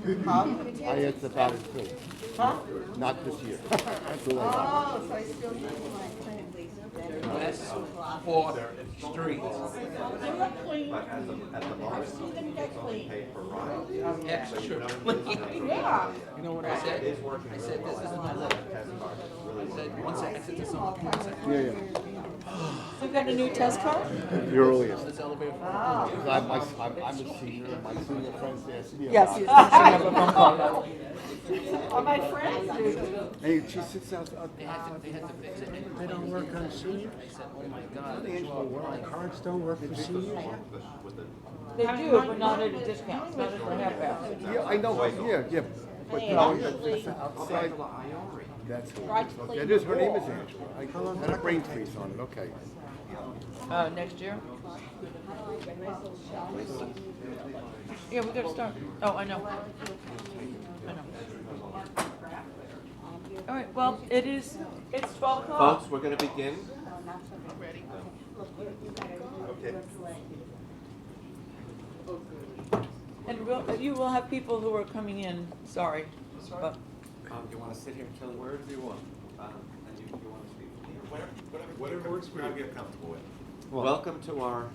I asked about it too. Huh? Not this year. That's all I got. Oh, so I still need my clinic lease. West Border Street. They look clean. I've seen them get clean. Extra clean. Yeah. You know what I said? I said, this isn't my letter. I said, one second, I said, this is one second. Yeah, So you got a new test card? yeah. The earliest. This elevator. Wow. Because I'm a senior. My senior friends asked me Yes, about he's it. finishing up a phone call. All my friends do. Hey, she sits out. They had to fix it. They don't work on seniors? I said, oh my God. Cards don't work for seniors? They do, but not at a discount, not at the half hour. Yeah, I know. Yeah. But you know, it's outside. That's okay. It is. Her name is Angela. I had a brain freeze on it. Okay. Next year? Yeah, we gotta start. Oh, I know. All right, well, it's 12 o'clock. Folks, we're going to begin. Okay. And you will have people who are coming in, sorry. But You want to sit here until wherever you want. And you want to speak? Whatever works for you. I'll get comfortable with. Welcome to our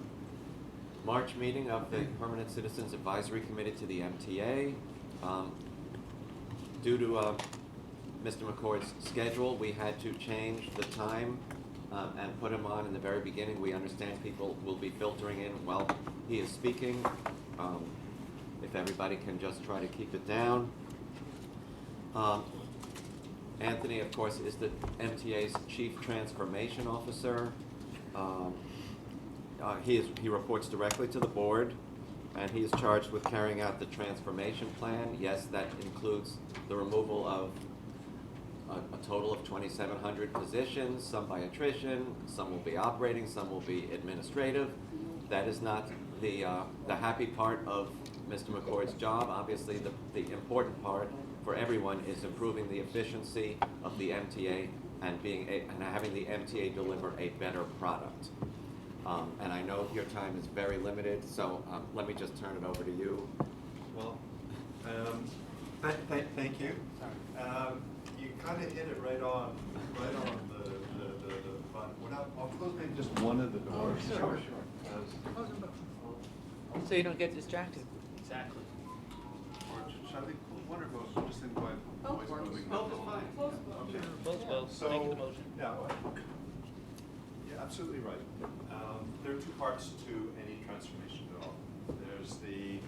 March meeting of the Permanent Citizens Advisory Committee to the MTA. Due to Mr. McCord's schedule, we had to change the time and put him on in the very beginning. We understand people will be filtering in while he is speaking. If everybody can just try to keep it down. Anthony, of course, is the MTA's Chief Transformation Officer. He reports directly to the board, and he is charged with carrying out the transformation plan. Yes, that includes the removal of a total of 2,700 positions, some by attrition, some will be operating, some will be administrative. That is not the happy part of Mr. McCord's job. Obviously, the important part for everyone is improving the efficiency of the MTA and having the MTA deliver a better product. And I know your time is very limited, so let me just turn it over to you. Well, thank you. You kind of hit it right on the fun. I'll close maybe just one of the doors. Sure. so you don't get distracted. Exactly. Or shall we close one or both? Just in one voice moving. Both is fine. Okay. Both, So, make the motion. yeah, you're absolutely right. There are two parts to any transformation at all. There's the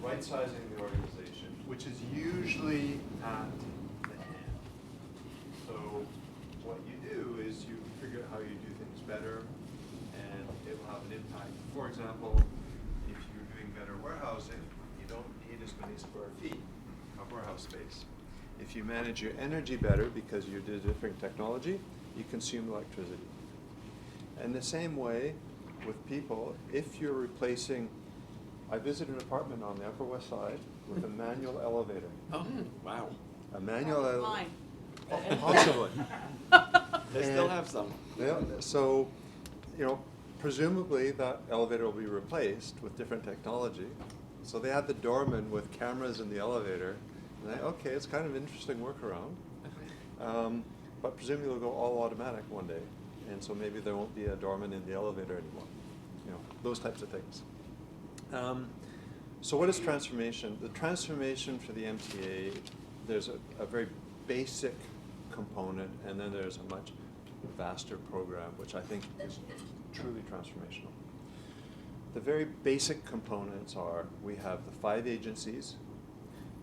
right sizing of the organization, which is usually at the hand. So what you do is you figure out how you do things better, and it will have an impact. For example, if you're doing better warehousing, you don't need as many square feet of warehouse space. If you manage your energy better because you do different technology, you consume electricity. And the same way with people, if you're replacing, I visited an apartment on the Upper West Side with a manual elevator. Oh, wow. A manual elevator. Mine. Possibly. They still have some. So, presumably that elevator will be replaced with different technology. So they had the doorman with cameras in the elevator. And okay, it's kind of an interesting workaround. But presumably it'll go all automatic one day. And so maybe there won't be a doorman in the elevator anymore. Those types of things. So what is transformation? The transformation for the MTA, there's a very basic component, and then there's a much vaster program, which I think is truly transformational. The very basic components are, we have the 5 agencies,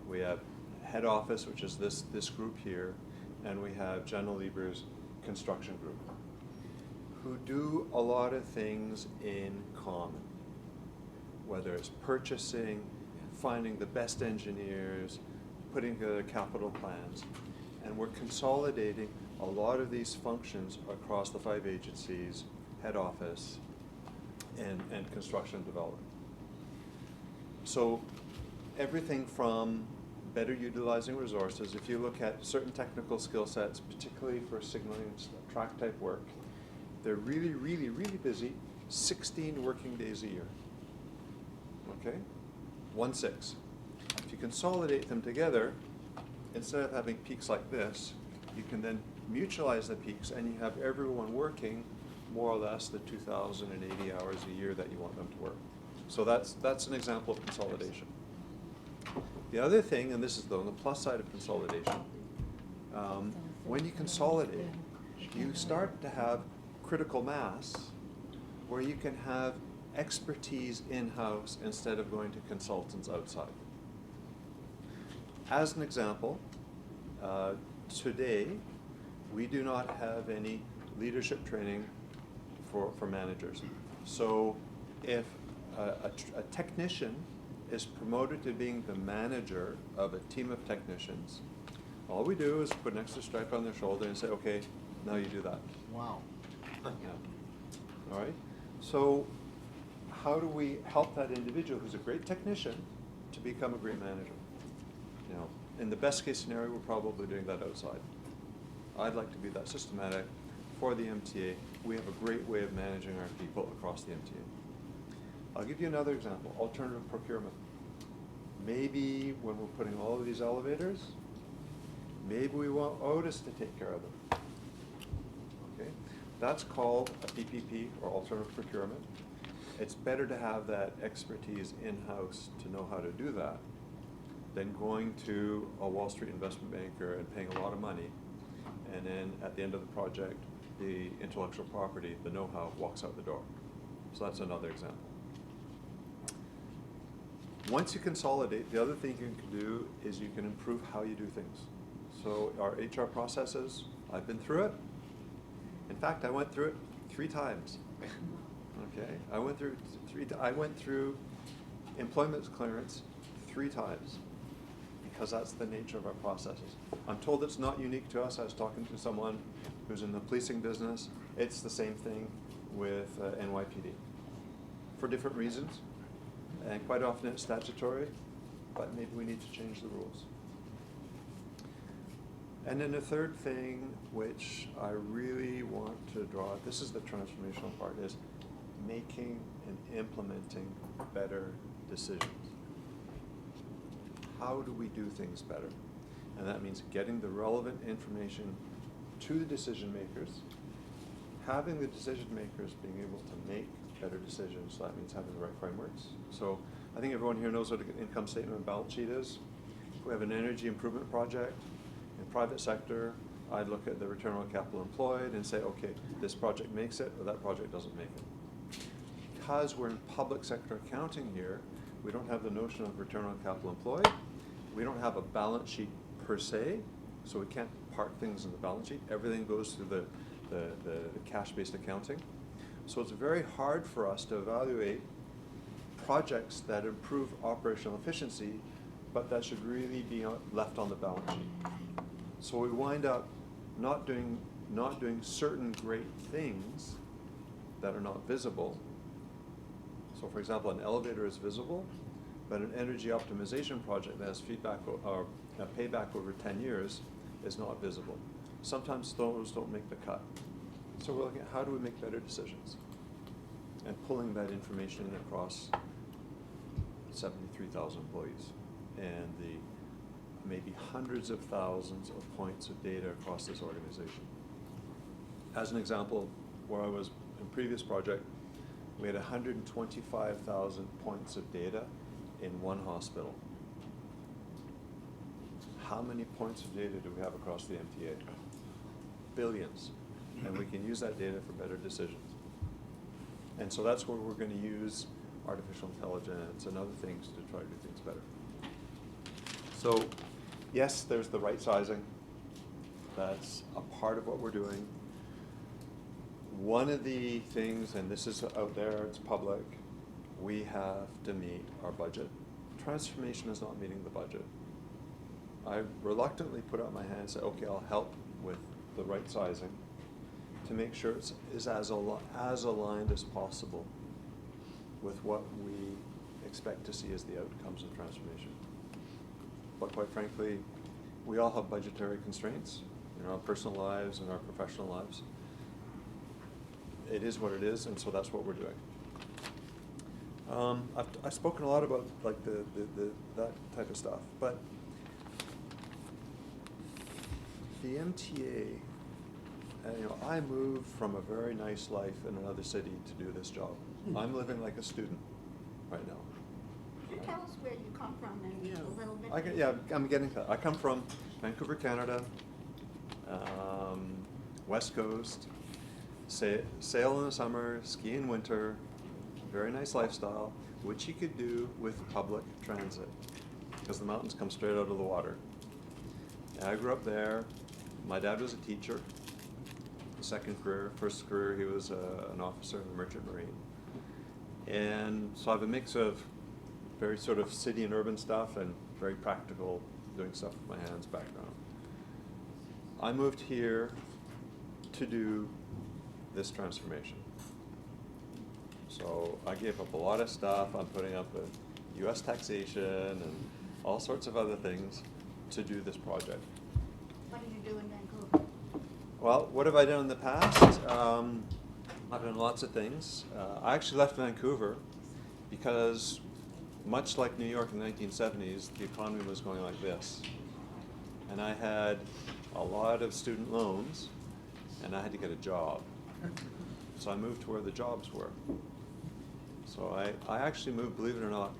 we have head office, which is this group here, and we have General Lieber's construction group, who do a lot of things in common, whether it's purchasing, finding the best engineers, putting together capital plans. And we're consolidating a lot of these functions across the 5 agencies, head office, and construction development. So everything from better utilizing resources, if you look at certain technical skill sets, particularly for signaling track type work, they're really, really, really busy 16 working days a year. Okay? 1/6. If you consolidate them together, instead of having peaks like this, you can then mutualize the peaks and you have everyone working more or less the 2,080 hours a year that you want them to work. So that's an example of consolidation. The other thing, and this is on the plus side of consolidation, when you consolidate, you start to have critical mass where you can have expertise in-house instead of going to consultants outside. As an example, today we do not have any leadership training for managers. So if a technician is promoted to being the manager of a team of technicians, all we do is put an extra stripe on their shoulder and say, okay, now you do that. Wow. Yeah. All right. So how do we help that individual who's a great technician to become a great manager? You know, in the best case scenario, we're probably doing that outside. I'd like to be that systematic for the MTA. We have a great way of managing our people across the MTA. I'll give you another example, alternative procurement. Maybe when we're putting all of these elevators, maybe we want Otis to take care of them. Okay, that's called a PPP, or alternative procurement. It's better to have that expertise in-house to know how to do that than going to a Wall Street investment banker and paying a lot of money, and then at the end of the project, the intellectual property, the know-how, walks out the door. So that's another example. Once you consolidate, the other thing you can do is you can improve how you do things. So our HR processes, I've been through it. In fact, I went through it 3 times. Okay, I went through employment clearance 3 times because that's the nature of our processes. I'm told it's not unique to us. I was talking to someone who's in the policing business. It's the same thing with NYPD for different reasons. And quite often it's statutory, but maybe we need to change the rules. And then the third thing, which I really want to draw, this is the transformational part, is making and implementing better decisions. How do we do things better? And that means getting the relevant information to the decision makers, having the decision makers being able to make better decisions. So that means having the right frameworks. So I think everyone here knows what an income statement and balance sheet is. If we have an energy improvement project in private sector, I'd look at the return on capital employed and say, okay, this project makes it or that project doesn't make it. Because we're in public sector accounting here, we don't have the notion of return on capital employed. We don't have a balance sheet per se, so we can't park things in the balance sheet. Everything goes through the cash-based accounting. So it's very hard for us to evaluate projects that improve operational efficiency, but that should really be left on the balance sheet. So we wind up not doing certain great things that are not visible. So for example, an elevator is visible, but an energy optimization project that has feedback or a payback over 10 years is not visible. Sometimes those don't make the cut. So we're looking at how do we make better decisions and pulling that information in across 73,000 employees and the maybe hundreds of thousands of points of data across this organization. As an example, where I was in previous project, we had 125,000 points of data in one hospital. How many points of data do we have across the MTA? Billions. And we can use that data for better decisions. And so that's where we're going to use artificial intelligence and other things to try to do things better. So yes, there's the right sizing. That's a part of what we're doing. One of the things, and this is out there, it's public, we have to meet our budget. Transformation is not meeting the budget. I reluctantly put out my hand and say, okay, I'll help with the right sizing to make sure it's as aligned as possible with what we expect to see as the outcomes of transformation. But quite frankly, we all have budgetary constraints in our personal lives and our professional lives. It is what it is, and so that's what we're doing. I've spoken a lot about like the that type of stuff, but the MTA, I moved from a very nice life in another city to do this job. I'm living like a student right now. Can you tell us where you come from and a little bit? I'm getting to that. I come from Vancouver, Canada, West Coast, sail in the summer, ski in winter, very nice lifestyle, which you could do with public transit because the mountains come straight out of the water. And I grew up there. My dad was a teacher. Second career, first career he was an officer in the Merchant Marine. And so I have a mix of very sort of city and urban stuff and very practical, doing stuff with my hands background. I moved here to do this transformation. So I gave up a lot of stuff. I'm putting up with US taxation and all sorts of other things to do this project. What do you do in Vancouver? Well, what have I done in the past? I've done lots of things. I actually left Vancouver because, much like New York in the 1970s, the economy was going like this. And I had a lot of student loans, and I had to get a job. So I moved to where the jobs were. So I actually moved, believe it or not,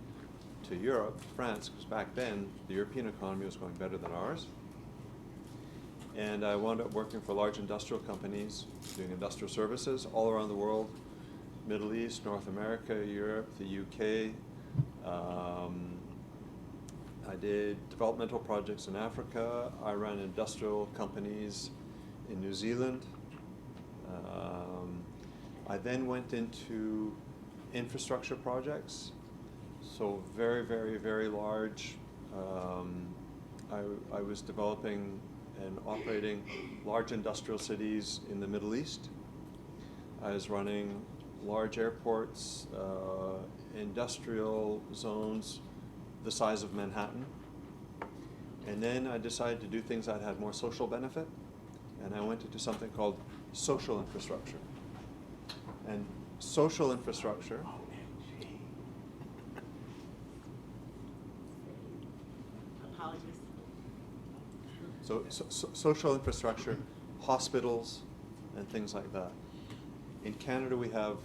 to Europe, France, because back then the European economy was going better than ours. And I wound up working for large industrial companies, doing industrial services all around the world, Middle East, North America, Europe, the UK. I did developmental projects in Africa. I ran industrial companies in New Zealand. I then went into infrastructure projects, so very, very, very large. I was developing and operating large industrial cities in the Middle East. I was running large airports, industrial zones the size of Manhattan. And then I decided to do things that had more social benefit, and I went into something called social infrastructure. And social infrastructure Apologies. So social infrastructure, hospitals, and things like that. In Canada, we have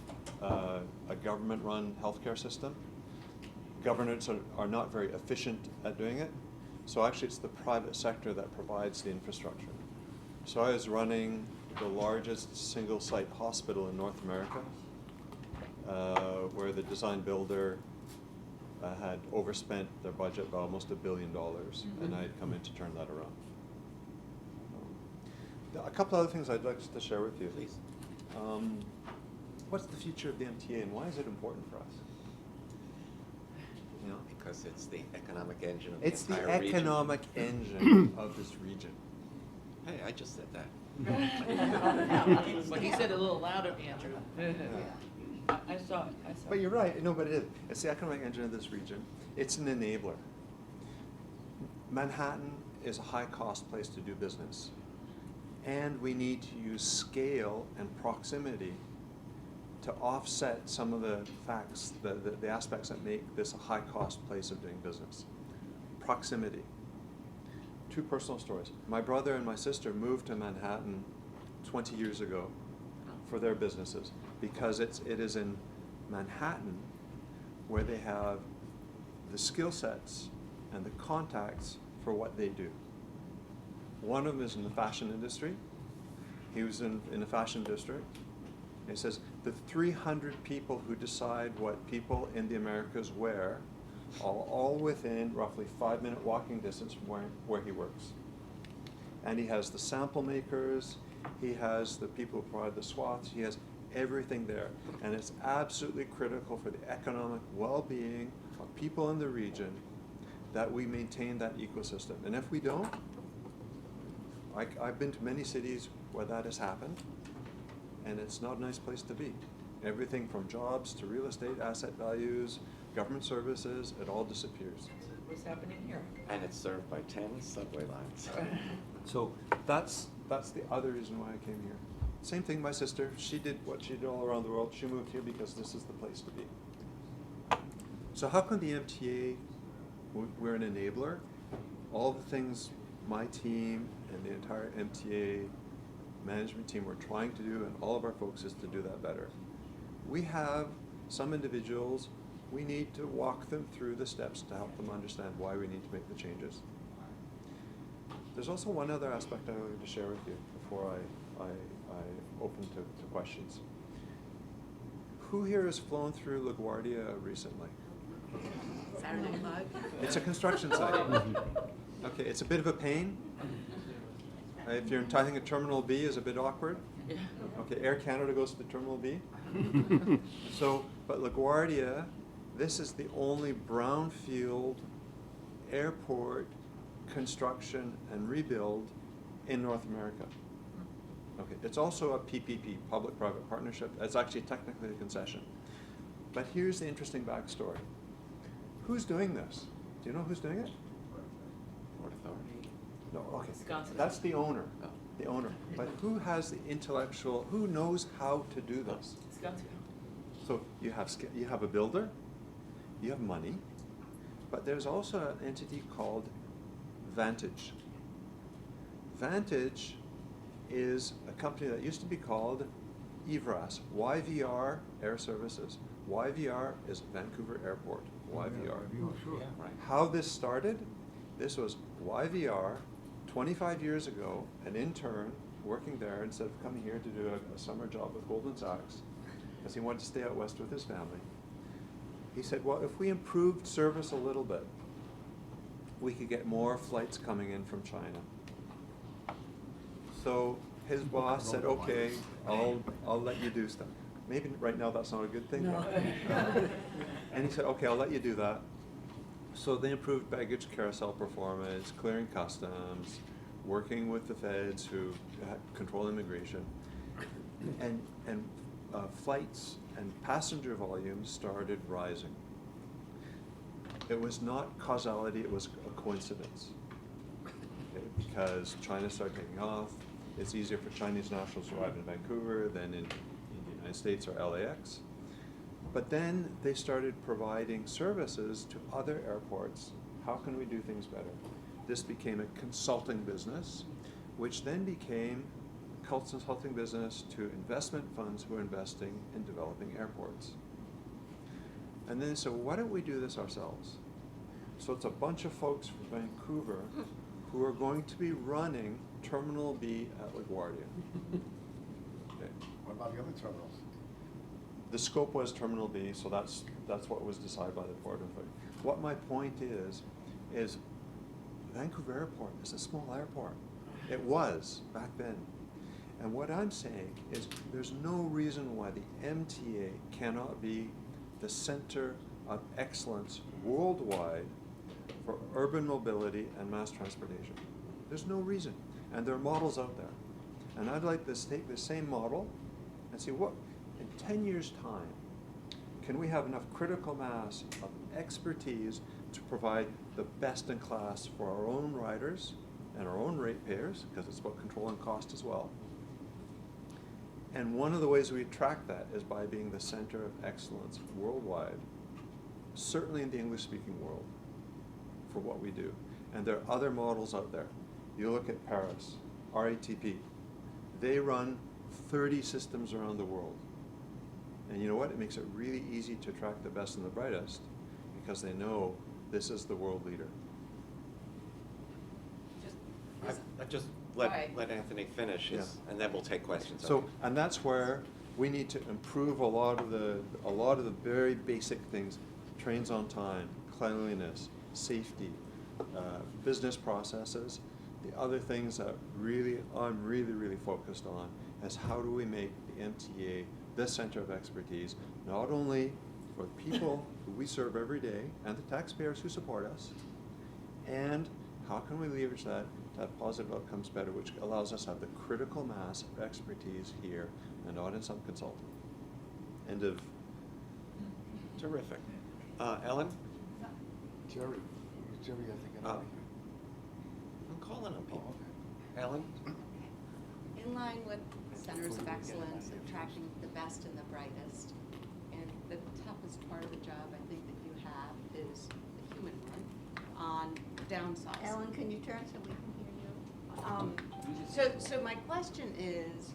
a government-run healthcare system. Governments are not very efficient at doing it, so actually it's the private sector that provides the infrastructure. So I was running the largest single-site hospital in North America, where the design builder had overspent their budget by almost $1 billion, and I had come in to turn that around. A couple other things I'd like to share with you. Please. What's the future of the MTA, and why is it important for us? You know? Because it's the economic engine of the It's the entire region. economic engine of this region. Hey, I just said that. But he said it a little louder, Andrew. I saw it. But you're right. No, but it is. It's the economic engine of this region. It's an enabler. Manhattan is a high-cost place to do business. And we need to use scale and proximity to offset some of the facts, the aspects that make this a high-cost place of doing business. Proximity. Two personal stories. My brother and my sister moved to Manhattan 20 years ago for their businesses because it is in Manhattan where they have the skill sets and the contacts for what they do. One of them is in the fashion industry. He was in the fashion district. And he says, the 300 people who decide what people in the Americas wear are all within roughly 5-minute walking distance from where he works. And he has the sample makers, he has the people who provide the swaths, he has everything there. And it's absolutely critical for the economic well-being of people in the region that we maintain that ecosystem. And if we don't, I've been to many cities where that has happened, and it's not a nice place to be. Everything from jobs to real estate, asset values, government services, it all disappears. What's happening here? And it's served by 10 subway lines. So that's the other reason why I came here. Same thing, my sister, she did what she did all around the world. She moved here because this is the place to be. So how come the MTA, we're an enabler? All the things my team and the entire MTA management team we're trying to do, and all of our folks, is to do that better. We have some individuals, we need to walk them through the steps to help them understand why we need to make the changes. There's also one other aspect I wanted to share with you before I open to questions. Who here has flown through LaGuardia recently? Saturday Night Live. It's a construction site. Okay, it's a bit of a pain. If you're entitled, Terminal B is a bit awkward. Yeah. Okay, Air Canada goes to Terminal B. So, but LaGuardia, this is the only brownfield airport construction and rebuild in North America. Okay, it's also a PPP, public-private partnership. It's actually technically a concession. But here's the interesting backstory. Who's doing this? Do you know who's doing it? Port Authority. No, okay. Wisconsin. That's the owner. Oh. The owner. But who has the intellectual, who knows how to do this? So you have a builder, you have money, but there's also an entity called Vantage. Vantage is a company that used to be called EVRAS, YVR Air Services. YVR is Vancouver Airport, YVR. Sure. Right. How this started, this was YVR 25 years ago, an intern working there instead of coming here to do a summer job with Goldman Sachs, because he wanted to stay out west with his family. He said, well, if we improved service a little bit, we could get more flights coming in from China. So his boss said, okay, I'll let you do stuff. Maybe right now that's not a good thing. No. And he said, okay, I'll let you do that. So they improved baggage carousel performance, clearing customs, working with the feds who control immigration, and flights and passenger volumes started rising. It was not causality, it was a coincidence. Okay, because China started taking off. It's easier for Chinese nationals to arrive in Vancouver than in the United States or LAX. But then they started providing services to other airports. How can we do things better? This became a consulting business, which then became a consulting business to investment funds who are investing in developing airports. And then they said, why don't we do this ourselves? So it's a bunch of folks from Vancouver who are going to be running Terminal B at LaGuardia. Okay. What about the other terminals? The scope was Terminal B, so that's what was decided by the Port Authority. What my point is Vancouver Airport is a small airport. It was back then. And what I'm saying is there's no reason why the MTA cannot be the center of excellence worldwide for urban mobility and mass transportation. There's no reason. And there are models out there. And I'd like to take the same model and see what, in 10 years' time, can we have enough critical mass of expertise to provide the best in class for our own riders and our own ratepayers, because it's about controlling cost as well. And one of the ways we attract that is by being the center of excellence worldwide, certainly in the English-speaking world, for what we do. And there are other models out there. You look at Paris, RATP. They run 30 systems around the world. And you know what? It makes it really easy to attract the best and the brightest because they know this is the world leader. I just let Right. let Anthony finish, Yeah. and then we'll take questions. So, and that's where we need to improve a lot of the very basic things: trains on time, cleanliness, safety, business processes. The other things that I'm really focused on is how do we make the MTA the center of expertise, not only for the people who we serve every day and the taxpayers who support us, and how can we leverage that to have positive outcomes better, which allows us to have the critical mass of expertise here and not in some consulting. End of. Terrific. Ellen? Jerry, I think. I'm calling on people. Ellen? In line with centers of excellence, attracting the best and the brightest, and the toughest part of the job I think that you have is the human one, on downsizing. Ellen, can you turn so we can hear you? So my question is,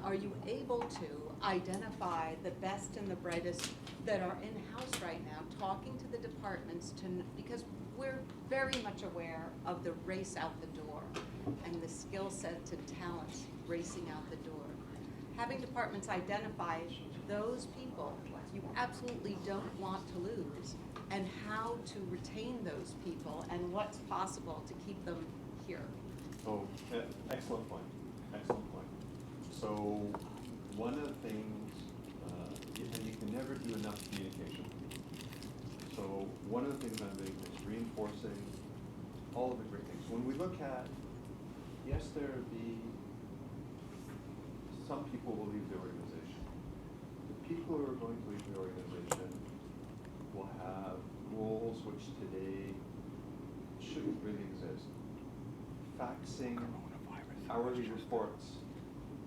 are you able to identify the best and the brightest that are in-house right now, talking to the departments because we're very much aware of the race out the door and the skill sets and talents racing out the door. Having departments identify those people you absolutely don't want to lose, and how to retain those people and what's possible to keep them here. Oh, excellent point, excellent point. So one of the things, and you can never do enough communication. So one of the things I'm doing is reinforcing all of the great things. When we look at, yes, there be, some people will leave the organization. The people who are going to leave the organization will have roles which today shouldn't really exist. Faxing hourly reports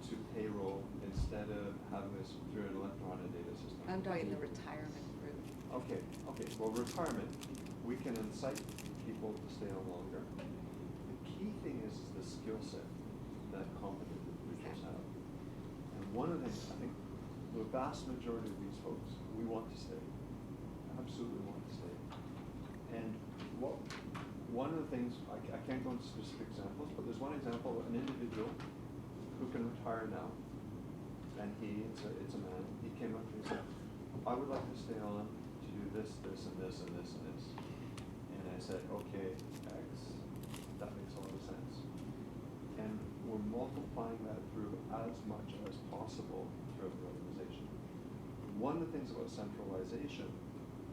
to payroll instead of having this through an electronic data system. I'm talking the retirement group. Okay, well, retirement, we can incite people to stay on longer. The key thing is the skill set that competent individuals have. And one of the things, I think, the vast majority of these folks, we want to stay, absolutely want to stay. And one of the things, I can't go into specific examples, but there's one example, an individual who can retire now, and it's a man, he came up to me and said, I would like to stay on to do this, this, and this, and this, and this. And I said, okay, X, that makes a lot of sense. And we're multiplying that through as much as possible throughout the organization. One of the things about centralization,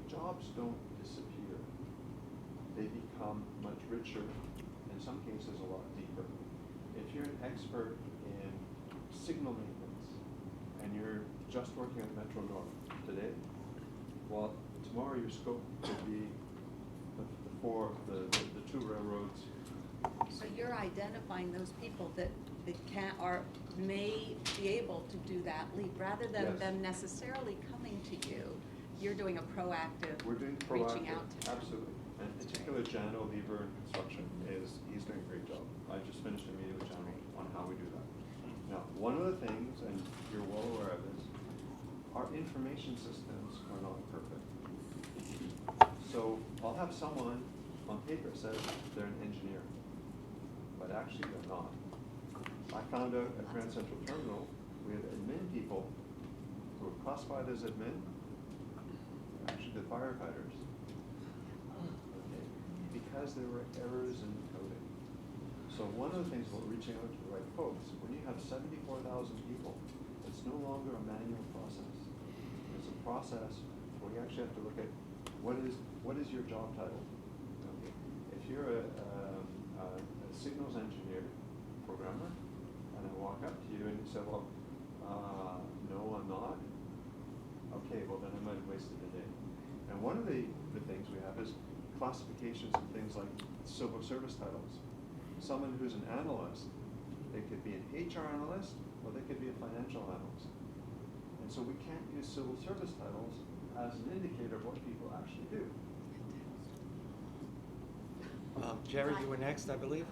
the jobs don't disappear. They become much richer, in some cases a lot deeper. If you're an expert in signal maintenance and you're just working at Metro North today, well, tomorrow your scope could be the two railroads. So you're identifying those people that may be able to do that leap, rather than Yes. them necessarily coming to you. You're doing a proactive, We're doing reaching proactive, out to them. absolutely. And in particular, Jan O'Lever in construction he's doing a great job. I just finished a meeting with Jan on how we do that. Now, one of the things, and you're well aware of this, our information systems are not perfect. So I'll have someone on paper says they're an engineer, but actually they're not. I found out at Grand Central Terminal, we had admin people who were classified as admin, actually the firefighters. Okay. Because there were errors in the coding. So one of the things about reaching out to the right folks, when you have 74,000 people, it's no longer a manual process. It's a process where you actually have to look at what is your job title. Okay. If you're a signals engineer, programmer, and I walk up to you and you say, well, no, I'm not. Okay, well then I might have wasted a day. And one of the things we have is classifications of things like civil service titles. Someone who's an analyst, they could be an HR analyst or they could be a financial analyst. And so we can't use civil service titles as an indicator of what people actually do. Jerry, you were next, I believe?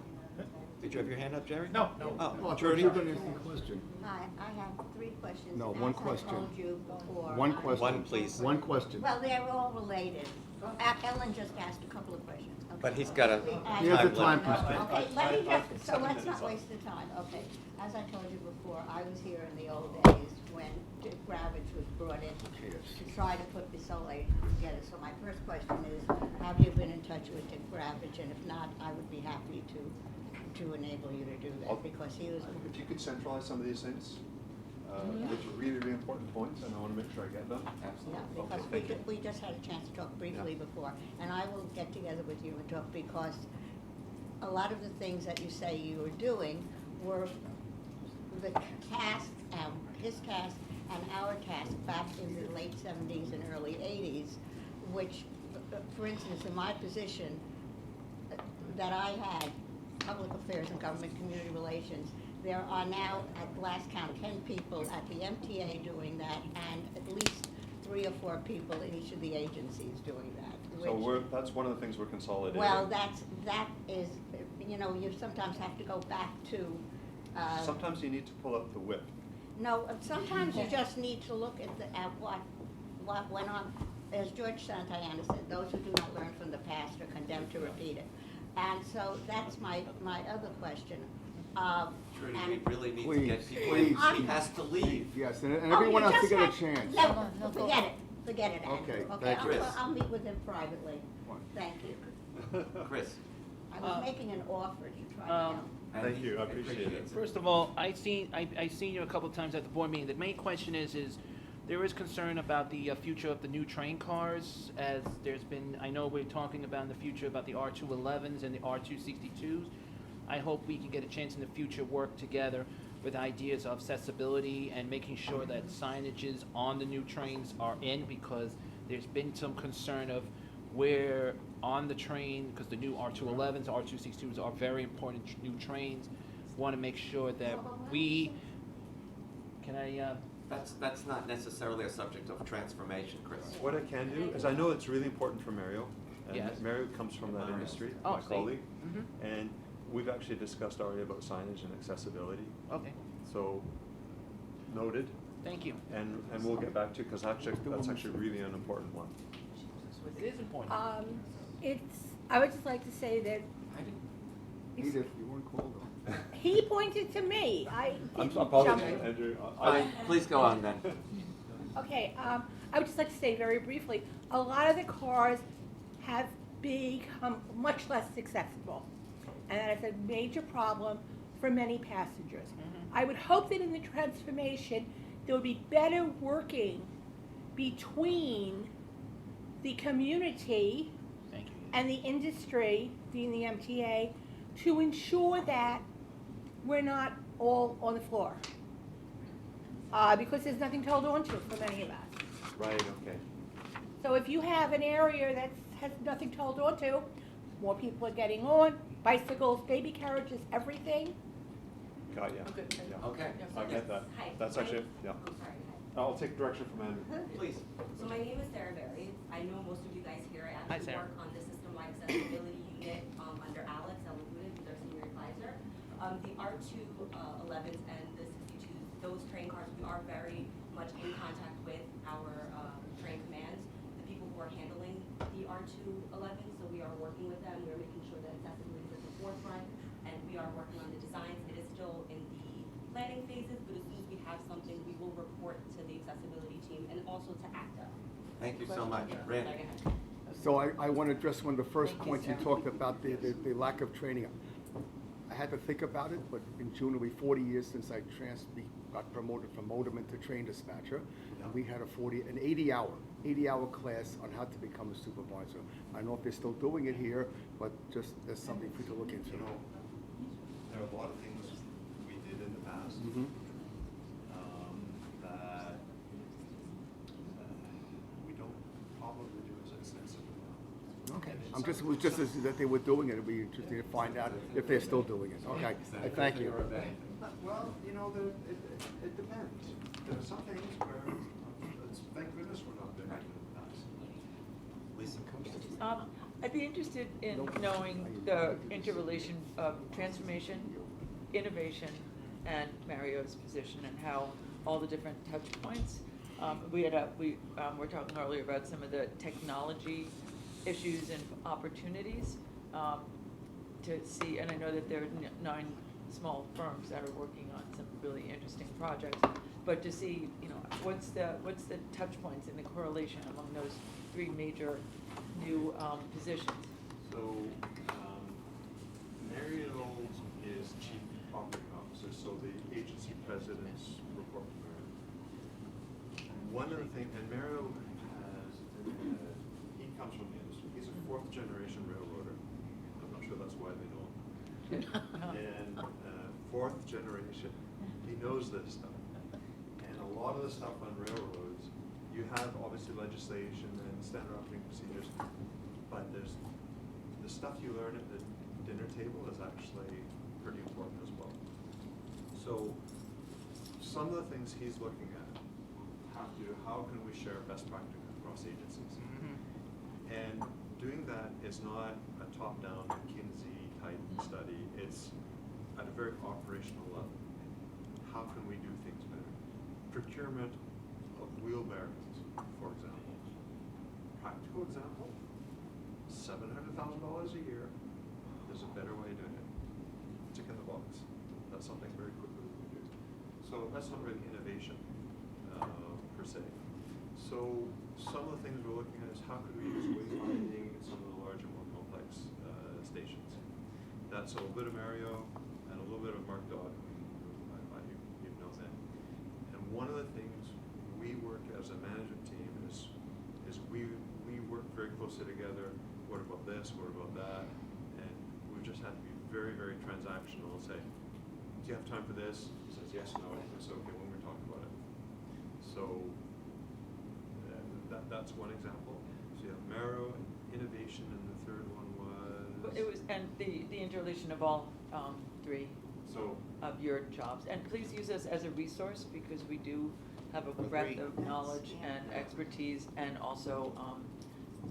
Did you have your hand up, Jerry? No. Oh, I thought Trudy? you were gonna ask me a question. Hi, I have 3 questions. No, and one as question. I told you before. One question. One, please. One question. Well, they're all related. Ellen just asked a couple of questions. Okay. But he's got a I- He has a time limit. constraint. Okay, let me I've just, so 7 let's minutes not left. waste the time, okay. As I told you before, I was here in the old days when Dick Ravage was brought in to try to put the sole agency together. So my first question is, have you been in touch with Dick Ravage? And if not, I would be happy to enable you to do that, because he was. If you could centralize some of these things, which are really, really important points, and I want to make sure I get them. Yeah, Absolutely. because we just had a chance to talk briefly Yeah. before, and I will get together with you and talk, because a lot of the things that you say you were doing were the task, his task and our task back in the late 70s and early 80s, which, for instance, in my position that I had, public affairs and government community relations, there are now, at last count, 10 people at the MTA doing that, and at least 3 or 4 people in each of the agencies doing that. So which- that's one of the things we're consolidating. Well, that is, you know, you sometimes have to go back to, Sometimes you need to pull up the whip. no, sometimes you just need to look at what went on. As George Santayana said, those who do not learn from the past are condemned to repeat it. And so that's my other question. Trudy, And- we really need to get Please, people in. please. He has to leave. Yes, and Oh, everyone you has to just get a had- chance. No, forget it, Andrew. Okay, Okay, thank you. I'll meet with him privately. Thank you. Chris? I was making an offer to try to help. Thank you, I appreciate it. First of all, I seen you a couple of times at the board meeting. The main question is there is concern about the future of the new train cars, as there's been, I know we're talking about in the future about the R211s and the R262s. I hope we can get a chance in the future work together with ideas of accessibility and making sure that signages on the new trains are in, because there's been some concern of where on the train, because the new R211s, R262s are very important new trains. Want to make sure that we, can I, That's not necessarily a subject of transformation, Chris. What I can do is, I know it's really important for Mario, and Yes. Mario comes from that industry, Oh, my see. colleague, Mhm. and we've actually discussed already about signage and accessibility, okay, so noted, thank you. and we'll get back to you, because that's actually really an important one. It is important. I would just like to say that Edith, you weren't called on. he pointed to me. I I'm didn't apologies, jump in. Andrew. Fine, please go on then. Okay, I would just like to say very briefly, a lot of the cars have become much less accessible. And that is a major problem for many passengers. I would hope that in the transformation, there would be better working between the community Thank you. and the industry, being the MTA, to ensure that we're not all on the floor. Because there's nothing to hold on to for many of us. Right, okay. So if you have an area that has nothing to hold on to, more people are getting on, bicycles, baby carriages, everything. Got ya. Okay. Yeah. Okay. I get that. Hi. That's actually, yeah. I'm sorry. I'll take direction from Andrew. Please. So my name is Sarah Berry. I know most of you guys here. I Hi, actually Sarah. work on the system-wide accessibility unit under Alex Elaguda, who's our senior advisor. The R211s and the 62s, those train cars, we are very much in contact with our train commands, the people who are handling the R211s. So we are working with them. We're making sure that accessibility is at the forefront, and we are working on the designs. It is still in the planning phases, but as soon as we have something, we will report to the accessibility team and also to ACTA. Thank you so much. Randy? So I want to address one of the first points you talked about, the lack of training. I had to think about it, but in June it'll be 40 years since I got promoted from motorman to train dispatcher. And we had an 80-hour class on how to become a supervisor. I don't know if they're still doing it here, but just that's something for you to look into. You know, there are a lot of things we did in the past Mhm. that we don't probably do as extensively now. Okay, it was just that they were doing it. It'd be interesting to find out if they're still doing it. Okay, thank you. Well, you know, it depends. There are some things where, thank goodness we're not doing it in the past. Lisa? I'd be interested in knowing the interrelation of transformation, innovation, and Mario's position, and how all the different touch points. We were talking earlier about some of the technology issues and opportunities to see, and I know that there are 9 small firms that are working on some really interesting projects, but to see, what's the touch points and the correlation among those 3 major new positions. So, Mario is chief operating officer, so the agency presidents report to Mario. One of the things, and Mario has, he comes from the industry. He's a 4th generation railroader. I'm not sure that's why they know him. And 4th generation, he knows this stuff. And a lot of the stuff on railroads, you have obviously legislation and standard operating procedures, but there's the stuff you learn at the dinner table is actually pretty important as well. So some of the things he's looking at, have to do, how can we share best practice across agencies? And doing that is not a top-down McKinsey type study, it's at a very operational level. How can we do things better? Procurement of wheelbarrows, for example. Practical example, $700,000 a year. There's a better way of doing it. Tick in the box. That's something very quickly we can do. So that's not really innovation per se. So some of the things we're looking at is how could we use wayfinding in some of the larger, more complex stations. That's a little bit of Mario and a little bit of Mark Dodd, who you've known then. And one of the things we work as a management team is we work very closely together. What about this? What about that? And we just have to be very, very transactional and say, do you have time for this? He says yes, no. It's okay when we're talking about it. So that's one example. So you have Marrow, innovation, and the third one was? It was, and the interrelation of all three So of your jobs. And please use us as a resource, because we do have a breadth of knowledge and expertise, and also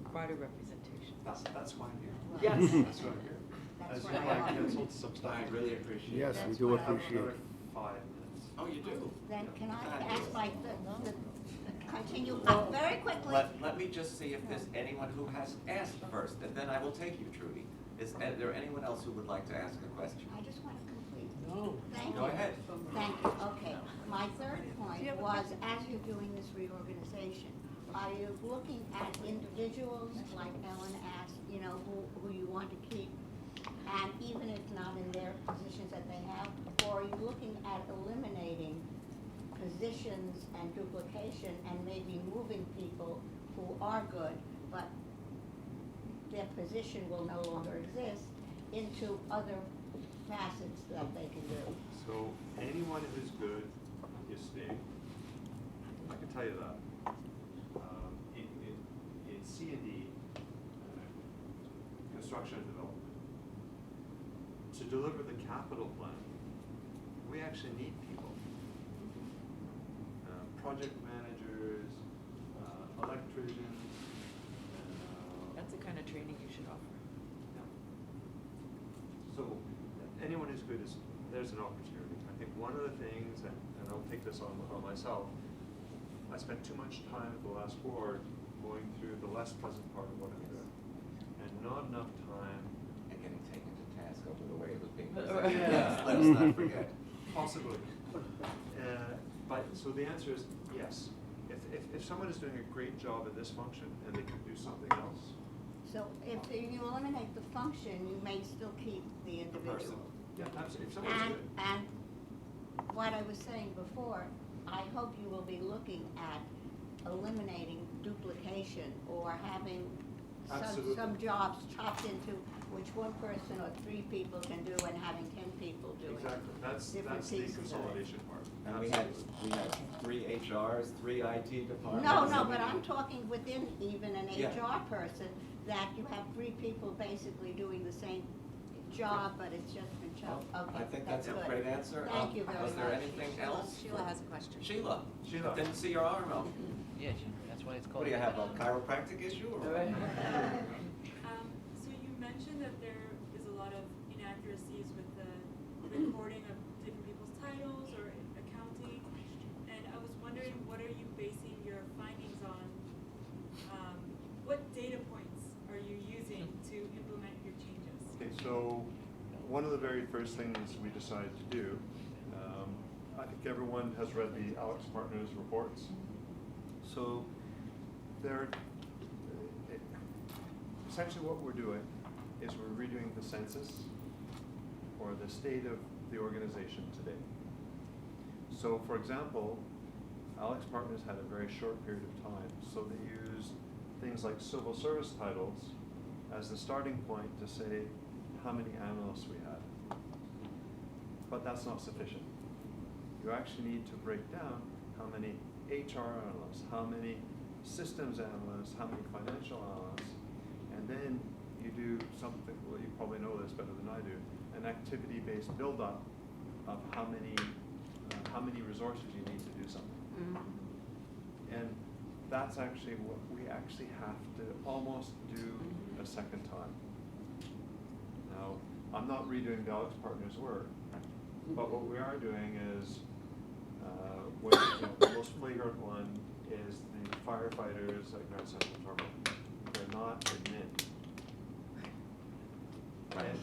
quite a representation. that's why I'm here. Yes. That's why I'm here. That's As you why know, I I wanted- canceled some stuff. I really appreciate Yes, that. we do I have appreciate another it. 5 minutes. Oh, you do? Then can I Go ahead. ask Mike the continue Well, very quickly? Let me just see if there's anyone who has asked first, and then I will take you, Trudy. Is there anyone else who would like to ask a question? I just want to complete. No. Thank Go you. ahead. Thank you, okay. My third point was, as you're doing this reorganization, are you looking at individuals, like Ellen asked, you know, who you want to keep, and even if not in their positions that they have, or are you looking at eliminating positions and duplication and maybe moving people who are good, but their position will no longer exist, into other facets that they can do? So anyone who's good is staying. I can tell you that. In C&D, construction and development, to deliver the capital plan, we actually need people. Project managers, electricians. That's the kind of training you should offer. Yeah. So anyone who's good is, there's an opportunity. I think one of the things, and I'll take this on myself, I spent too much time at the last board going through the less pleasant part of what I'm doing, and not enough time. And getting taken to task over the way it was being Yeah. presented. Yes, let us not forget. Possibly. But, so the answer is yes. If someone is doing a great job in this function and they can do something else, So if you eliminate the function, you may still keep the person. individual. yeah, absolutely. If someone's good. And what I was saying before, I hope you will be looking at eliminating duplication or having Absolutely. some jobs chopped into which one person or 3 people can do, and having 10 people doing Exactly. That's different the pieces of it. consolidation part. And we had Absolutely. 3 HRs, 3 IT departments. No, but I'm talking within even an Yeah. HR person, that you have 3 people basically doing the same job, but it's just been chopped. Okay, I think that's a good. great answer. Thank you very much. Was there anything else? Sheila has a question. Sheila? Sheila. Didn't see your arm up. Yeah, that's why it's called. What do you have, a chiropractic issue or? So you mentioned that there is a lot of inaccuracies with the recording of different people's titles or accounting, and I was wondering, what are you basing your findings on? What data points are you using to implement your changes? Okay, so one of the very first things we decided to do, I think everyone has read the Alex Partners reports. So they're, essentially what we're doing is we're redoing the census or the state of the organization today. So for example, Alex Partners had a very short period of time, so they used things like civil service titles as the starting point to say how many analysts we had. But that's not sufficient. You actually need to break down how many HR analysts, how many systems analysts, how many financial analysts, and then you do something, well, you probably know this better than I do, an activity-based build-up of how many resources you need to do something. And that's actually what we actually have to almost do a second time. Now, I'm not redoing the Alex Partners' work, but what we are doing is, the most flagrant one is the firefighters at North Central Toronto. They're not admin.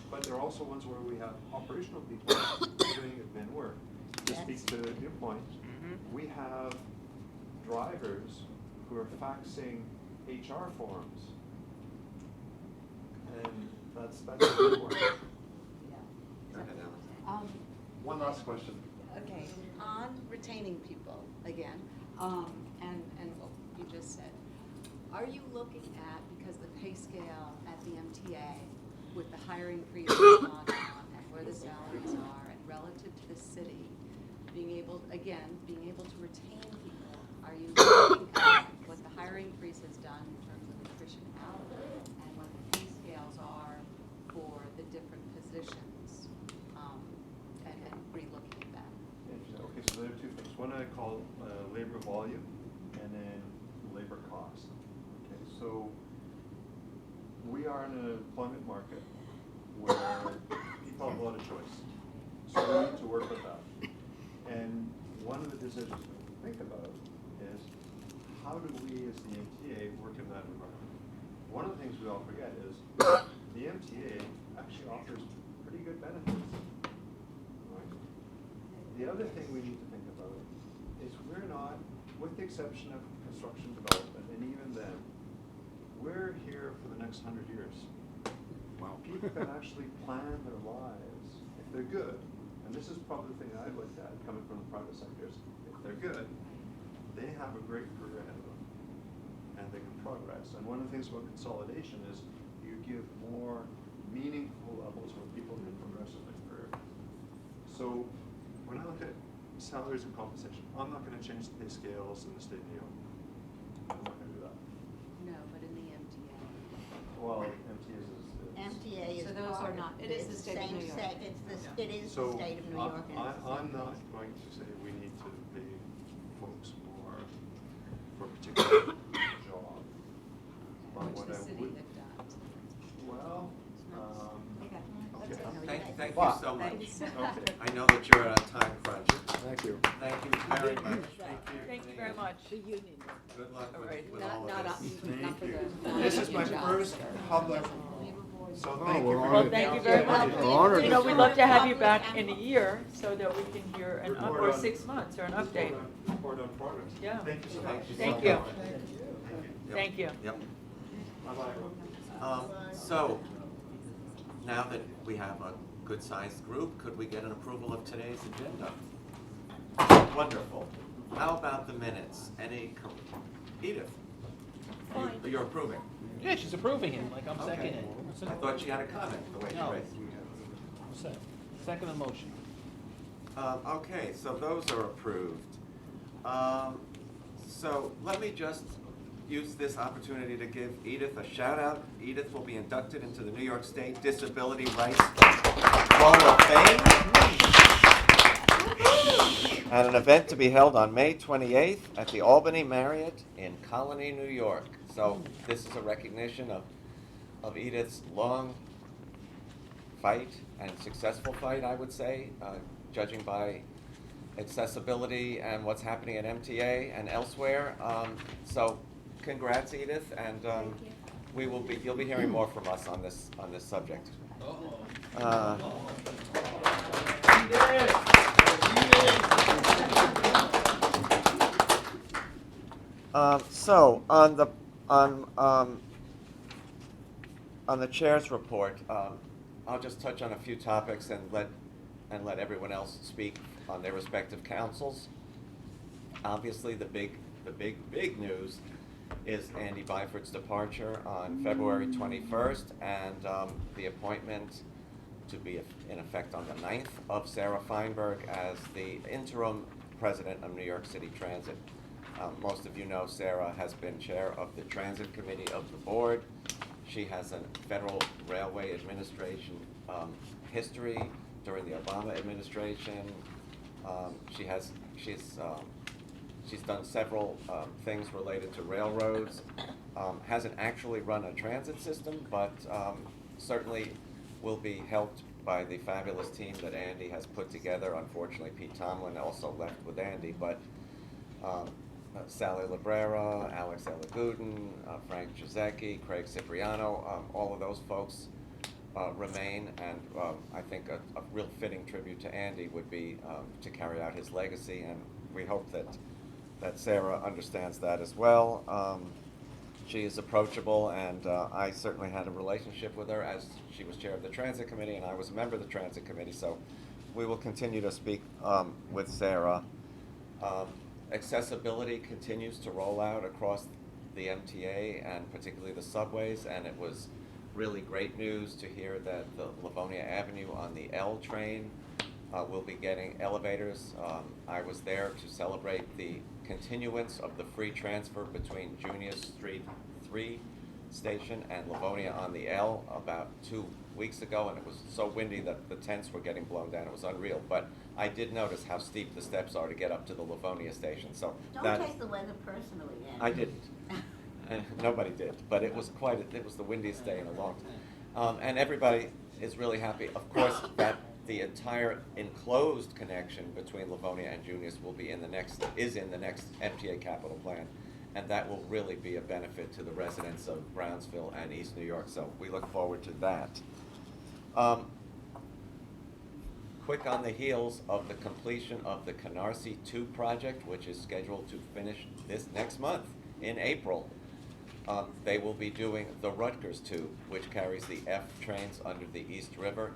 But there are also ones where we have operational people doing admin work. To speak to your point, we have drivers who are faxing HR forms. And that's admin work. One last question. Okay, on retaining people, again, and what you just said, are you looking at, because the pay scale at the MTA with the hiring freeze that's gone on and where the salaries are and relative to the city, being able to retain people, are you looking at what the hiring freeze has done in terms of attrition out and what the pay scales are for the different positions, and re-looking at that? Okay, so there are two things. One I call labor volume, and then labor cost. Okay, so we are in an employment market where people have a lot of choice. So we need to work with that. And one of the decisions we think about is, how do we as the MTA work in that environment? One of the things we all forget is the MTA actually offers pretty good benefits. Right? The other thing we need to think about is we're not, with the exception of construction development, and even then, we're here for the next 100 years. Wow. People can actually plan their lives if they're good. And this is probably the thing I looked at coming from the private sectors. If they're good, they have a great career ahead of them, and they can progress. And one of the things about consolidation is you give more meaningful levels where people can progress in their career. So when I look at salaries and compensation, I'm not going to change the pay scales in the state of New York. I'm not going to do that. No, but in the MTA. Well, MTA is MTA is So those part are not- of it is the it's state of same New York. set- It's the, it is so the state of New York. and it's the I'm same. not going to say we need to pay folks more for a particular job. But Which what the I city would, had done. well, Okay. okay. Thank you so much. Thanks. Okay. I know that you're on a time crunch. Thank you. Thank you very much. Thank you very much. Good luck All right. with all of this. Not for the. This is my first public, so thank you. we're for honored. Well, thank you very much. We're honored. You know, we'd love to have you back in a year so that we can hear an Report or on- 6 months or an update. Report on progress. Yeah. Thank you so much. Thank you. Yep. Thank you. Yep. Bye-bye. So, now that we have a good-sized group, could we get an approval of today's agenda? Wonderful. How about the minutes? Edith? Fine. You're approving? Yeah, she's approving it, like I'm Okay. seconding. I thought she had a comment, the way she No. raised it. Second motion. Okay, so those are approved. So let me just use this opportunity to give Edith a shout out. Edith will be inducted into the New York State Disability Rights Hall of Fame at an event to be held on May 28th at the Albany Marriott in Colony, New York. So this is a recognition of Edith's long fight and successful fight, I would say, judging by accessibility and what's happening at MTA and elsewhere. So congrats, Edith, and you'll be hearing more from us on this subject. So on the chair's report, I'll just touch on a few topics and let everyone else speak on their respective councils. Obviously, the big news is Andy Byford's departure on February 21st, and the appointment to be in effect on the 9th of Sarah Feinberg as the interim president of New York City Transit. Most of you know Sarah has been chair of the Transit Committee of the board. She has a Federal Railway Administration history during the Obama administration. She's she's done several things related to railroads. Hasn't actually run a transit system, but certainly will be helped by the fabulous team that Andy has put together. Unfortunately, Pete Tomlin also left with Andy, but Sally Librera, Alex Elagudin, Frank Giuseppe, Craig Cipriano, all of those folks remain, and I think a real fitting tribute to Andy would be to carry out his legacy, and we hope that Sarah understands that as well. She is approachable, and I certainly had a relationship with her as she was chair of the Transit Committee, and I was a member of the Transit Committee, so we will continue to speak with Sarah. Accessibility continues to roll out across the MTA and particularly the subways, and it was really great news to hear that the Livonia Avenue on the L train will be getting elevators. I was there to celebrate the continuance of the free transfer between Junius Street 3 station and Livonia on the L about 2 weeks ago, and it was so windy that the tents were getting blown down. It was unreal, but I did notice how steep the steps are to get up to the Livonia station. So Don't take the weather personally, Andy. I didn't. And nobody did, but it was it was the windiest day in a long time. And everybody is really happy. Of course, that the entire enclosed connection between Livonia and Junius will be in the next MTA capital plan, and that will really be a benefit to the residents of Brownsville and East New York. So we look forward to that. Quick on the heels of the completion of the Canarsie 2 project, which is scheduled to finish this next month in April. They will be doing the Rutgers Tube, which carries the F trains under the East River.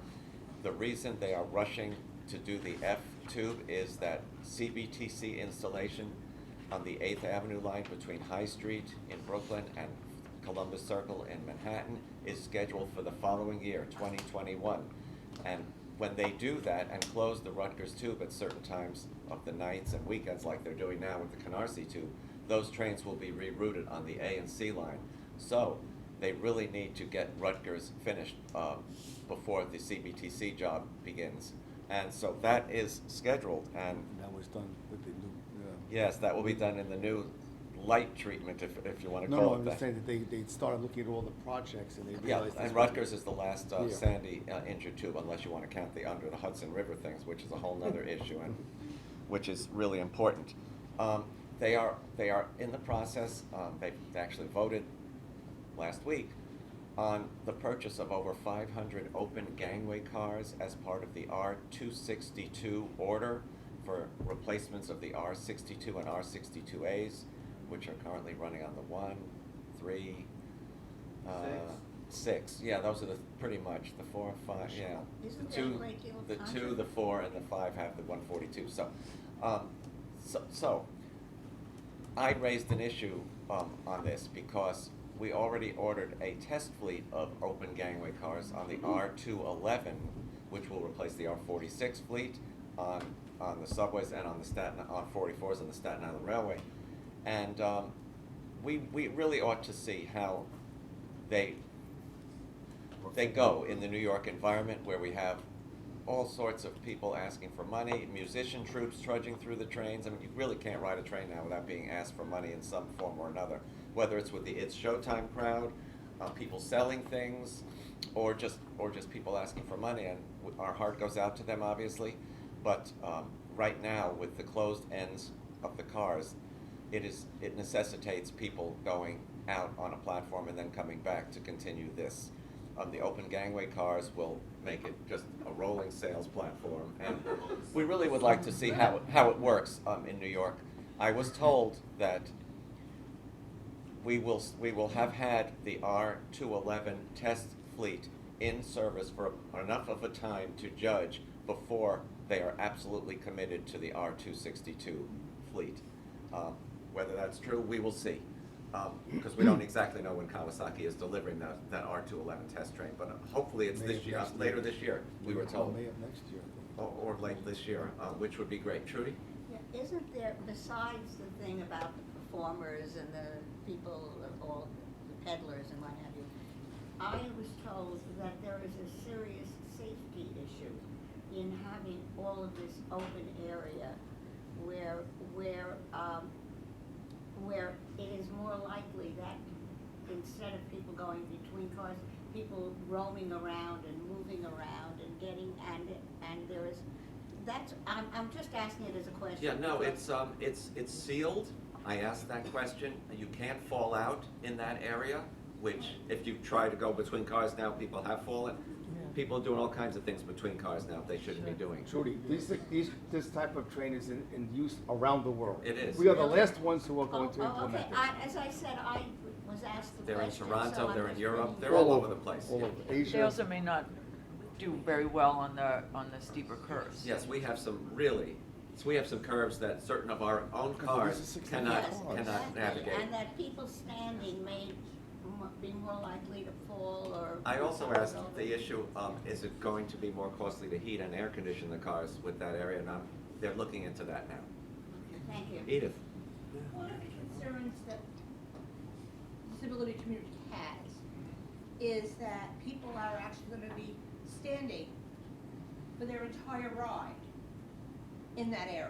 The reason they are rushing to do the F tube is that CBTC installation on the 8th Avenue line between High Street in Brooklyn and Columbus Circle in Manhattan is scheduled for the following year, 2021. And when they do that and close the Rutgers Tube at certain times of the nights and weekends like they're doing now with the Canarsie Tube, those trains will be rerouted on the A and C line. So they really need to get Rutgers finished before the CBTC job begins. And so that is scheduled, and That was done with the new. yes, that will be done in the new light treatment, if you want to No, call no, it I'm that. just saying that they started looking at all the projects and they Yeah, realized. and this Rutgers is the last Yeah. Sandy injured tube, unless you want to count the under the Hudson River things, which is a whole nother issue, and which is really important. They are in the process. They've actually voted last week on the purchase of over 500 open gangway cars as part of the R262 order for replacements of the R62 and R62As, which are currently running on the 1, 3, 6. Yeah, those are pretty much the 4, 5. Yeah, Isn't the there a 2, great deal of the 2, controversy? the 4, and the 5 have the 142. So I raised an issue on this because we already ordered a test fleet of open gangway cars on the R211, which will replace the R46 fleet on the subways and on 44s on the Staten Island Railway. And we really ought to see how they go in the New York environment, where we have all sorts of people asking for money, musician troops trudging through the trains. I mean, you really can't ride a train now without being asked for money in some form or another, whether it's with the It's Showtime crowd, people selling things, or just people asking for money. And our heart goes out to them, obviously. But right now, with the closed ends of the cars, it necessitates people going out on a platform and then coming back to continue this. The open gangway cars will make it just a rolling sales platform, and we really would like to see how it works in New York. I was told that we will have had the R211 test fleet in service for enough of a time to judge before they are absolutely committed to the R262 fleet. Whether that's true, we will see. Because we don't exactly know when Kawasaki is delivering that R211 test train, but hopefully it's May this of year, next later year. this year, we were told. May of next year, I think. Or late this year, which would be great. Trudy? Yeah, isn't there, besides the thing about the performers and the people, all the peddlers and what have you, I was told that there is a serious safety issue in having all of this open area where where it is more likely that instead of people going between cars, people roaming around and moving around and getting, and there is, that's, I'm just asking it as a question. Yeah, no, because- it's sealed. I asked that question. You can't fall out in that area, which if you try to go between cars now, people have fallen. People are doing all kinds of things between cars now they shouldn't be doing. Judy, this type of training is in use around the world. It is. We are the last ones who are going to Oh, implement okay. it. As I said, I was asked the They're in question. Toronto, so they're I'm in just Europe, bringing they're it all up. over the place. All yeah. over Asia. They also may not do very well on the steeper curves. Yes, we have some curves that certain of our own Because cars this is cannot, 65 cars. cannot Exactly, navigate. and that people standing may be more likely to fall or. I also asked the issue, is it going to be more costly to heat and air condition the cars with that area? Now, they're looking into that now. Thank you. Edith? One of the concerns that the disability community has is that people are actually going to be standing for their entire ride in that area.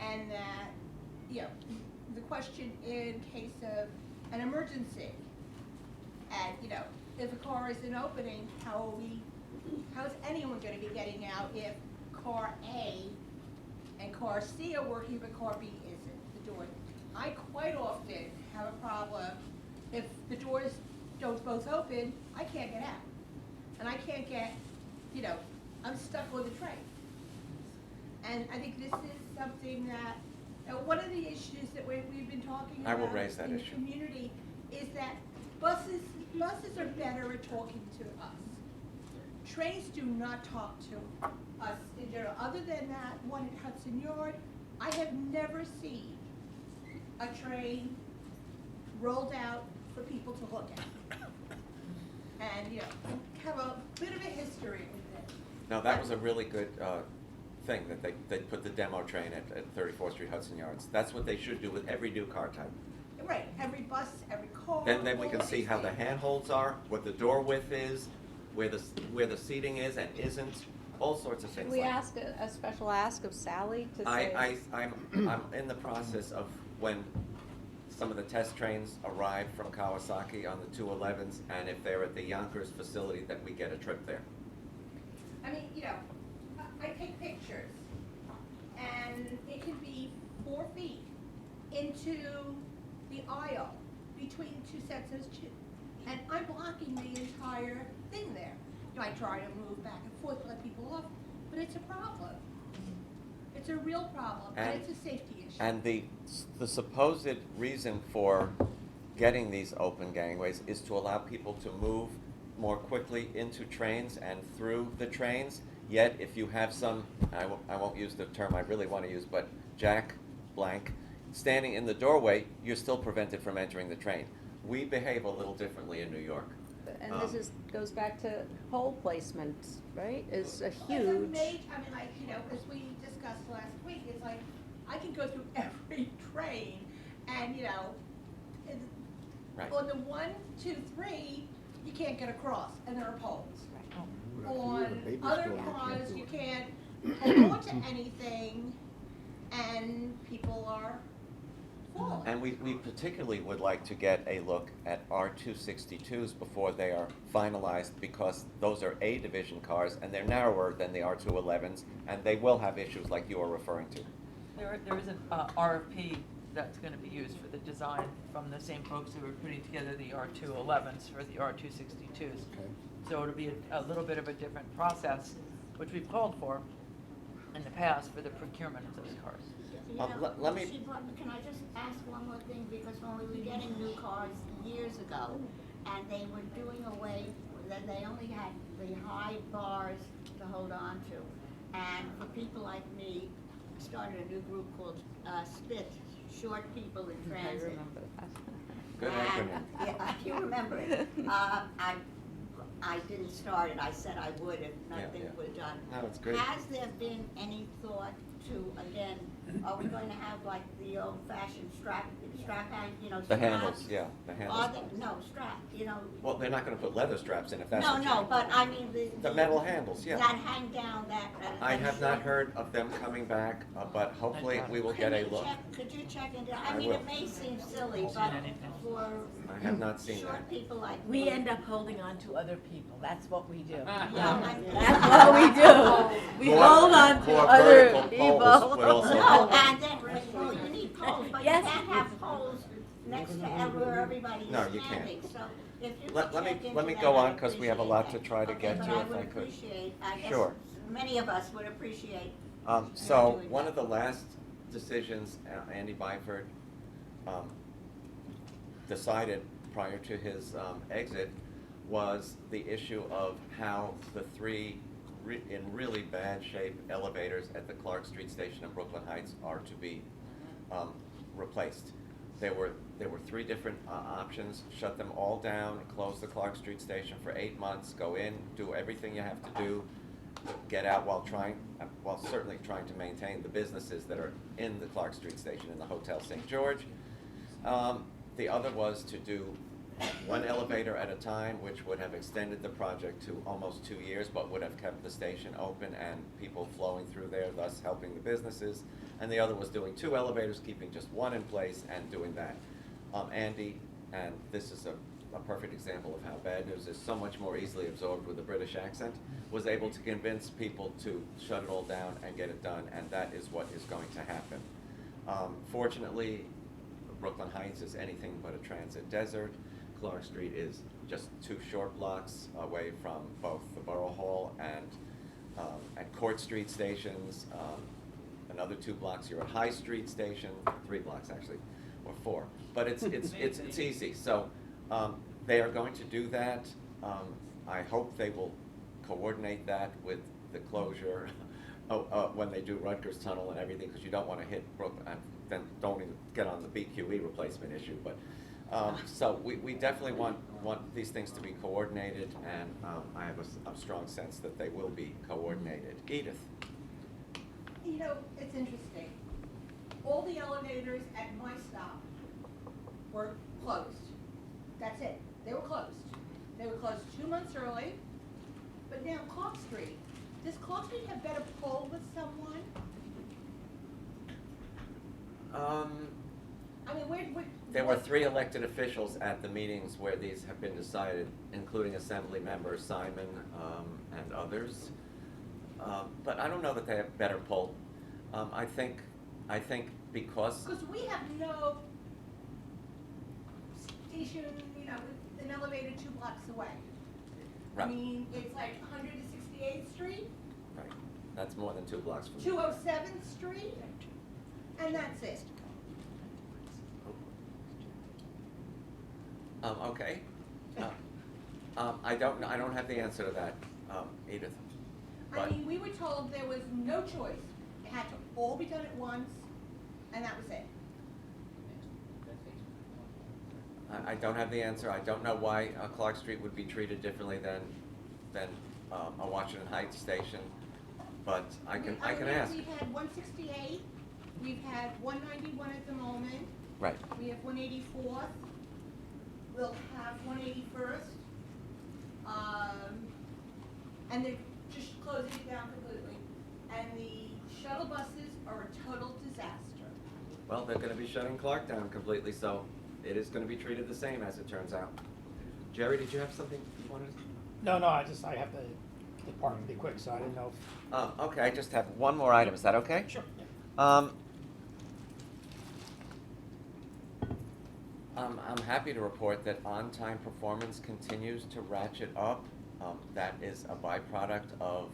And that, you know, the question in case of an emergency, and, you know, if a car isn't opening, how is anyone going to be getting out if car A and car C are working, but car B isn't, the door? I quite often have a problem if the doors don't both open, I can't get out. And I can't get, you know, I'm stuck on the train. And I think this is something that, one of the issues that we've been talking I about will raise that in the issue. community is that buses are better at talking to us. Trains do not talk to us in general. Other than that one at Hudson Yard, I have never seen a train rolled out for people to look at. And, you know, have a bit of a history with it. Now, that was a really good thing, that they put the demo train at 34th Street Hudson Yards. That's what they should do with every new car type. Right, every bus, every car. Then we can all see these how the things. handholds are, what the door width is, where the seating is and isn't, all sorts of things Should we like ask a special ask of Sally to say? I'm in the process of, when some of the test trains arrive from Kawasaki on the 211s, and if they're at the Yonkers facility, that we get a trip there. I mean, you know, I take pictures, and it can be 4 feet into the aisle between two sets of shoes, and I'm blocking the entire thing there. You know, I try to move back and forth to let people off, but it's a problem. It's a real problem, and it's a safety issue. And the supposed reason for getting these open gangways is to allow people to move more quickly into trains and through the trains. Yet, if you have some, I won't use the term I really want to use, but Jack blank, standing in the doorway, you're still prevented from entering the train. We behave a little differently in New York. And this goes back to pole placement, right? Is a Well, it's huge. I mean, like, you know, as we discussed last week, it's like, I can go through every train, and, you know, Right. on the 1, 2, 3, you can't get across, and there are poles. If you're in a baby On other stroller, you can't cars, do you it. can't hold on to anything, and people are falling. And we particularly would like to get a look at R262s before they are finalized, because those are A division cars and they're narrower than the R211s, and they will have issues like you are referring to. There is an RFP that's going to be used for the design from the same folks who are putting together the R211s for the R262s. Okay. So it'll be a little bit of a different process, which we've called for in the past for the procurement of those cars. You know, let me- Can I just ask one more thing? Because when we were getting new cars years ago, and they were doing away, that they only had the high bars to hold on to. And for people like me, I started a new group called SPIT, Short People in I Transit. remember that. Good And, acronym. yeah, you remember it. I didn't start it, I said I would if nothing yeah. was done. No, it's great. Has there been any thought to, again, are we going to have like the old-fashioned strap hang, you know, The handles, straps? yeah, the Are handles. they, no, strap, you know. Well, they're not gonna put leather straps in if that's No, what you no, but I mean The metal handles, yeah. that hang down, I have not heard of them coming back, but hopefully we will get a look. Could you check into, I I mean, will. it may seem silly, but for I have not seen that. short people like We me. end up holding on to other people, that's what we do. Yeah, That's what we do. We More- hold on to more other vertical people. poles would also No, help. and then, well, you need poles, but you Yes. can't have poles next to where everybody is No, you can't. standing, so if you could Let check me into that, go on, I'd 'cause we have a lot to appreciate try to that. get Okay, to, but if I could. I guess Sure. many of us would appreciate. So, doing one that. of the last decisions Andy Byford decided prior to his exit was the issue of how the three in really bad shape elevators at the Clark Street Station in Brooklyn Heights are to be replaced. There were three different options: shut them all down, close the Clark Street Station for 8 months, go in, do everything you have to do, get out while certainly trying to maintain the businesses that are in the Clark Street Station in the Hotel St. George. The other was to do one elevator at a time, which would have extended the project to almost 2 years, but would have kept the station open and people flowing through there, thus helping the businesses. And the other was doing 2 elevators, keeping just one in place and doing that. Andy, and this is a perfect example of how bad news is so much more easily absorbed with a British accent, was able to convince people to shut it all down and get it done, and that is what is going to happen. Fortunately, Brooklyn Heights is anything but a transit desert. Clark Street is just 2 short blocks away from both the Borough Hall and Court Street stations. Another 2 blocks, you're at High Street Station, 3 blocks actually, or 4. But it's easy. So they are going to do that. I hope they will coordinate that with the closure when they do Rutgers Tunnel and everything, because you don't want to hit Brooklyn, and then don't even get on the BQE replacement issue. But so we definitely want these things to be coordinated, and I have a strong sense that they will be coordinated. Edith. You know, it's interesting. All the elevators at my stop were closed. That's it. They were closed. They were closed 2 months early. But now Clark Street, does Clark Street have better pull with someone? I mean, There were 3 elected officials at the meetings where these have been decided, including Assembly Member Simon and others. But I don't know that they have better pull. I think because we have no station, you know, with an elevator 2 blocks away. Right. I mean, it's like 168th Street, right, that's more than 2 blocks from 207th Street, and that's it. Okay. I don't know. I don't have the answer to that, Edith. I But mean, we were told there was no choice. It had to all be done at once, and that was it. I don't have the answer. I don't know why Clark Street would be treated differently than a Washington Heights station, but I can ask. We've had 168, we've had 191 at the moment, Right. we have 184th, we'll have 181st, and they're just closing it down completely. And the shuttle buses are a total disaster. Well, they're going to be shutting Clark down completely, so it is going to be treated the same as it turns out. Jerry, did you have something you wanted to say? No, I have to depart and be quick, so I didn't know if. Okay, I just have one more item. Is that okay? Sure. I'm happy to report that on-time performance continues to ratchet up. That is a byproduct of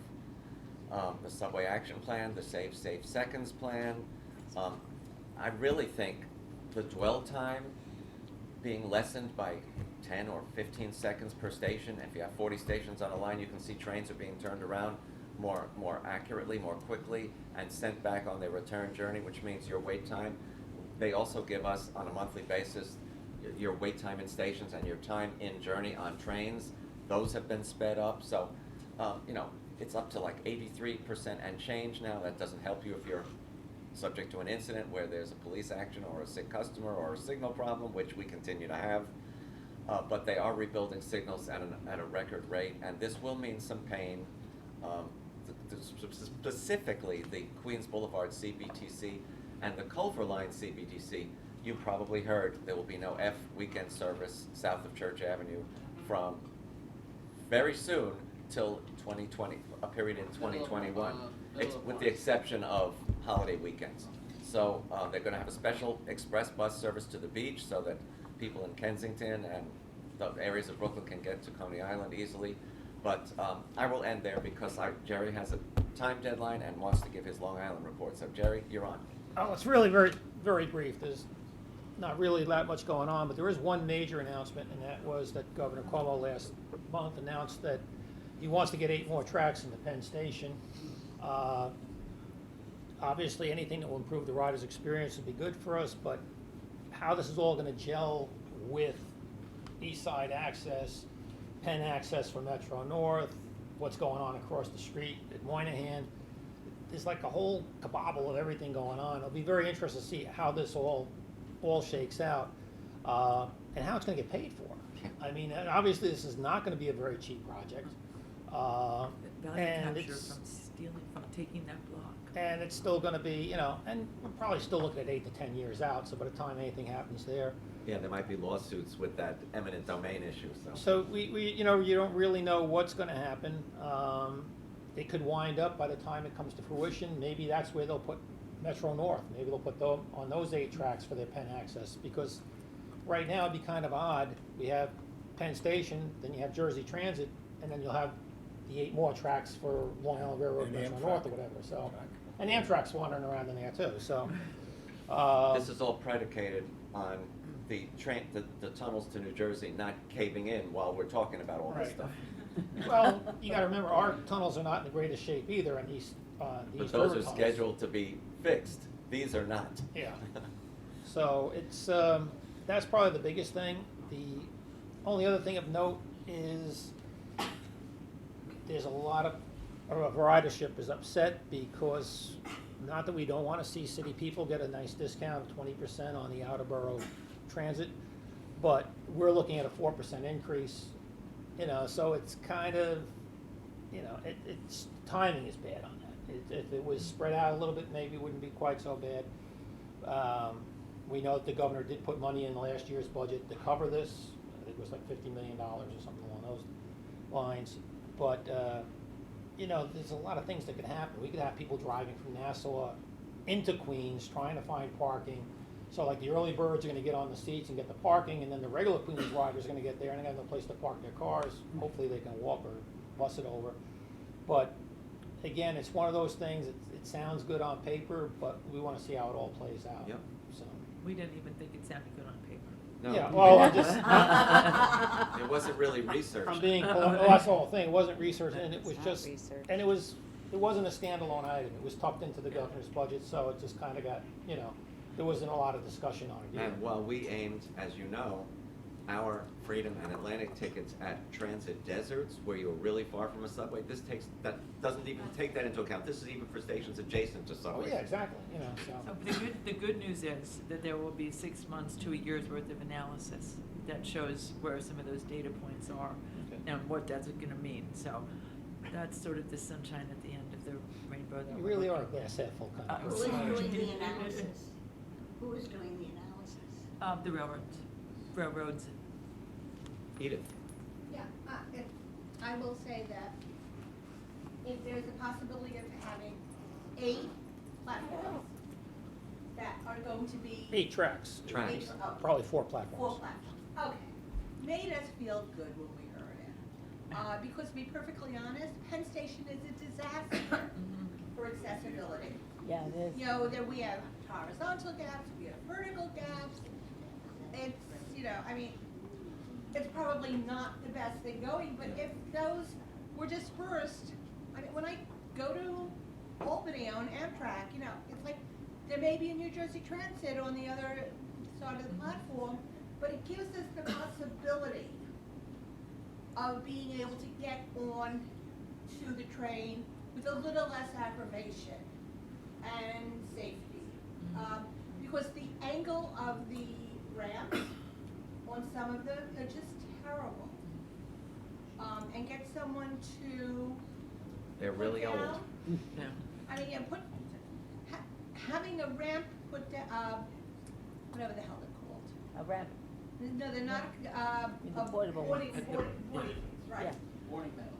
the Subway Action Plan, the Save Seconds Plan. I really think the dwell time being lessened by 10 or 15 seconds per station. If you have 40 stations on a line, you can see trains are being turned around more accurately, more quickly, and sent back on their return journey, which means your wait time. They also give us, on a monthly basis, your wait time in stations and your time in journey on trains. Those have been sped up, so it's up to like 83% and change now. That doesn't help you if you're subject to an incident where there's a police action or a sick customer or a signal problem, which we continue to have. But they are rebuilding signals at a record rate, and this will mean some pain. Specifically, the Queens Boulevard CBTC and the Culver Line CBTC, you probably heard there will be no F weekend service south of Church Avenue from very soon till 2020, a period in 2021. It's with the exception of holiday weekends. So they're going to have a special express bus service to the beach so that people in Kensington and the areas of Brooklyn can get to Coney Island easily. But I will end there because Jerry has a time deadline and wants to give his Long Island report. So Jerry, you're on. Oh, it's really very, very brief. There's not really that much going on, but there is one major announcement, and that was that Governor Cuomo last month announced that he wants to get 8 more tracks in the Penn Station. Obviously, anything that will improve the rider's experience would be good for us, but how this is all going to gel with East Side access, Penn access for Metro North, what's going on across the street at Moynihan, there's like a whole kabobble of everything going on. It'll be very interesting to see how this all shakes out, and how it's going to get paid for. I mean, obviously, this is not going to be a very cheap project. Value And capture it's- from stealing, from taking that block. And it's still going to be, you know, and we're probably still looking at 8 to 10 years out, so by the time anything happens there. Yeah, there might be lawsuits with that eminent domain issue. So we you know, you don't really know what's going to happen. It could wind up by the time it comes to fruition. Maybe that's where they'll put Metro North. Maybe they'll put them on those 8 tracks for their Penn access, because right now it'd be kind of odd. We have Penn Station, then you have Jersey Transit, and then you'll have the 8 more tracks for Long Island Railroad, And Metro Amtrak. North or whatever. So, and Amtrak's wandering around in there too. So, This is all predicated on the tunnels to New Jersey not caving in while we're talking about all this Right. stuff. well, you got to remember our tunnels are not in the greatest shape either, and these But East those River are tunnels. scheduled to be fixed. These are not. Yeah. So it's that's probably the biggest thing. The only other thing of note is there's a lot of ridership is upset because, not that we don't want to see city people get a nice discount of 20% on the outer borough transit, but we're looking at a 4% increase. You know, so it's kind of, you know, it's timing is bad on that. If it was spread out a little bit, maybe it wouldn't be quite so bad. We know that the governor did put money in last year's budget to cover this. I think it was like $50 million or something along those lines. But, you know, there's a lot of things that could happen. We could have people driving from Nassau into Queens trying to find parking. So like the early birds are going to get on the seats and get the parking, and then the regular Queens riders are going to get there and they have no place to park their cars. Hopefully they can walk or bus it over. But again, it's one of those things, it sounds good on paper, but we want to see how it all plays out. Yep. So. We didn't even think it sounded good on paper. No. Yeah, well, I'm just. It wasn't really researched. I'm being, well, that's the whole thing, it wasn't research, and it was It's not just, research. and it wasn't a standalone item, it was tucked into the governor's budget, so it just kinda got, you know, there wasn't a lot of discussion on it either. And while we aimed, as you know, our Freedom and Atlantic tickets at transit deserts, where you're really far from a subway, doesn't even take that into account. This is even for stations adjacent to Oh, subways. yeah, exactly, you know, so. So the good news is that there will be 6 months to a year's worth of analysis that shows where some of those data points are Okay. and what that's gonna mean. So that's sort of the sunshine at the end of the rainbow that You we're really are a looking glass half full kind of Who person. is doing the analysis? Who is doing the analysis? The railroads. Edith. Yeah, I will say that if there's a possibility of having 8 platforms that are going to be. 8 tracks, Tracks. probably 4 4 platforms. platforms, okay. Made us feel good when we heard it. Because to be perfectly honest, Penn Station is a disaster for accessibility. Yeah, it is. You know, that we have horizontal gaps, we have vertical gaps. It's, you know, I mean, it's probably not the best thing going, but if those were dispersed, I mean, when I go to Albany on Amtrak, you know, it's like, there may be a New Jersey Transit on the other side of the platform, but it gives us the possibility of being able to get on to the train with a little less aggravation and safety. because the angle of the ramps on some of them are just terrible. And get someone to. They're really put old. down- Yeah. I mean, yeah, having a ramp put down, whatever the hell they're called. A ramp, No, they're not, The portable boarding, ones. boarding, right. yeah. Warning metal.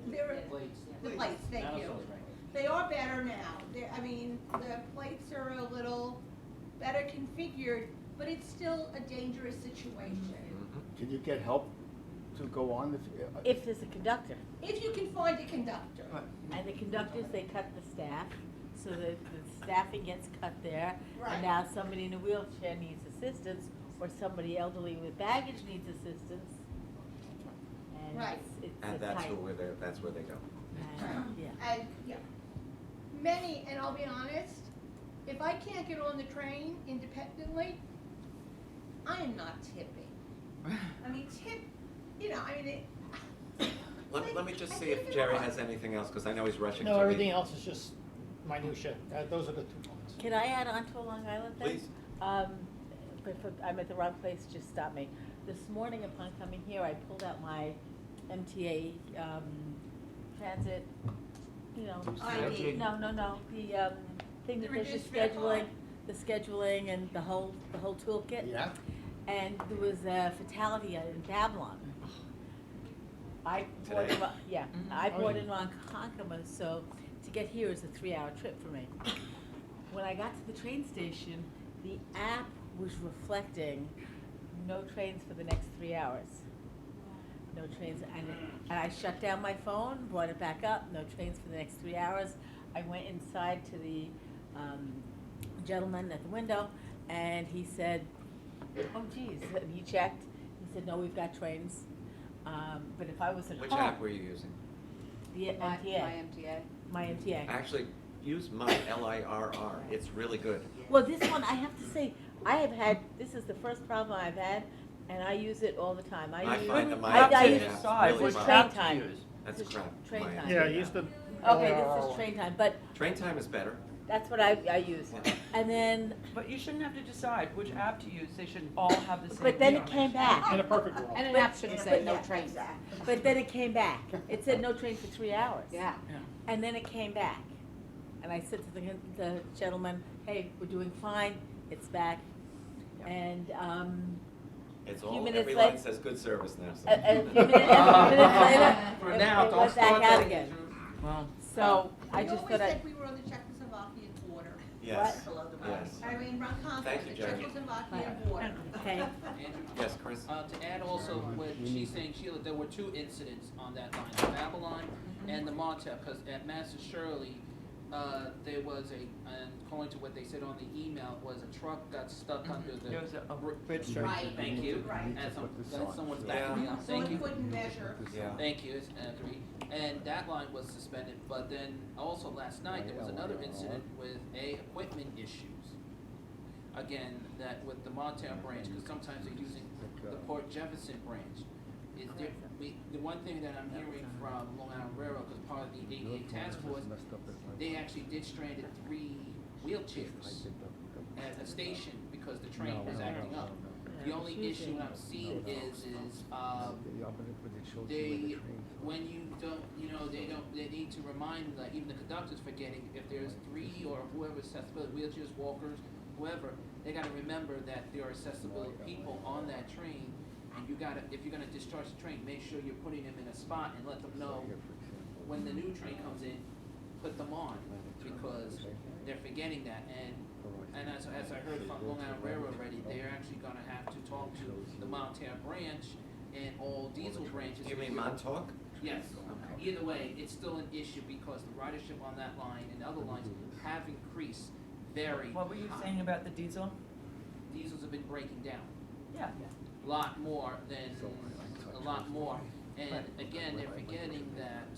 They're, Plates. the plates, thank you. Metal right. They are better now. I mean, the plates are a little better configured, but it's still a dangerous situation. Can you get help to go on? If there's a conductor. If you can find a conductor. And the conductors, they cut the staff, so that the staffing gets cut there. Right. And now somebody in a wheelchair needs assistance, or somebody elderly with baggage needs assistance. And Right. it's And a that's tight. that's where they go. Yeah. And, yeah, many, and I'll be honest, if I can't get on the train independently, I am not tipping. I mean, tip, I mean, Let me just see if Jerry has anything else, because I know he's rushing. No, to everything leave. else is just minutia. Those are the 2 points. Can I add on to a Long Island thing? Please. But I'm at the wrong place, just stop me. This morning upon coming here, I pulled out my MTA, transit, ID. no, the, thing that The does your reduced fare scheduling, card. the scheduling and the whole toolkit. Yeah? And there was a fatality in Babylon. I bought Today? in, yeah, Mhm. I Oh, bought yeah. in Ronkonkoma, so to get here is a 3-hour trip for me. When I got to the train station, the app was reflecting no trains for the next 3 hours. No trains, and I shut down my phone, brought it back up, no trains for the next 3 hours. I went inside to the gentleman at the window, and he said, oh geez, and he checked, he said, no, we've got trains. But if I was at Which home. app were you using? The MTA. MTA. My MTA. Actually, use my LIRR. It's really good. Well, this one, I have to say, this is the first problem I've had, and I use it all the time. I use- find the I my use- app decide really This is well. train time. That's This is crap. train My time. Yeah, app. use the. Okay, this is train time, but Train time is better. that's what I use. And then, But you shouldn't have to decide which app to use, they should all have the same. but then it information. came back. In a perfect world. And an But- app should say no Yeah, trains. exactly. But then it came back. It said no train for 3 hours. Yeah. And then it came back. And I said to the gentleman, hey, we're doing fine, it's back. And, It's Few all, minutes every line later- says good service now. So. a few minutes later, For it now, it don't went back start out that. again. Well, So I We just always thought said I, we were on the Czechoslovakian border. Yes. Below the Yes. I mean, Ronkonkoma, Thank you, the Jerry. Czechoslovakian border. okay. Andrew? Yes, Chris. To add also what she's saying, Sheila, there were 2 incidents on that line, the Babylon and the Montauk, because at Master Shirley, there was and according to what they said on the email, was a truck got stuck under the. there was a br- bridge Right. strike. Thank you. Right. As someone's backing me up, So thank we you. couldn't measure. Yeah. Thank you, agree. And that line was suspended, but then also last night, there was another incident with equipment issues. Again, that with the Montauk branch, because sometimes they're using the Port Jefferson branch. The one thing that I'm hearing from Long Island Railroad, because part of the 88 task force, they actually did stranded 3 wheelchairs at a station because the train was acting up. The only issue I'm seeing is they, when you don't, they need to remind, like, even the conductors forgetting, if there's 3 or whoever accessibility, wheelchairs, walkers, whoever, they gotta remember that there are accessible people on that train, and if you're gonna discharge the train, make sure you're putting them in a spot and let them know when the new train comes in, put them on, because they're forgetting that, and as I heard from Long Island Railroad already, they're actually gonna have to talk to the Montauk branch and all diesel branches. Do you mean Montauk? Yes. Either way, it's still an issue because the ridership on that line and other lines have increased very What were you high. saying about the diesel? Diesels have been breaking down Yeah. a lot more. And again, they're forgetting that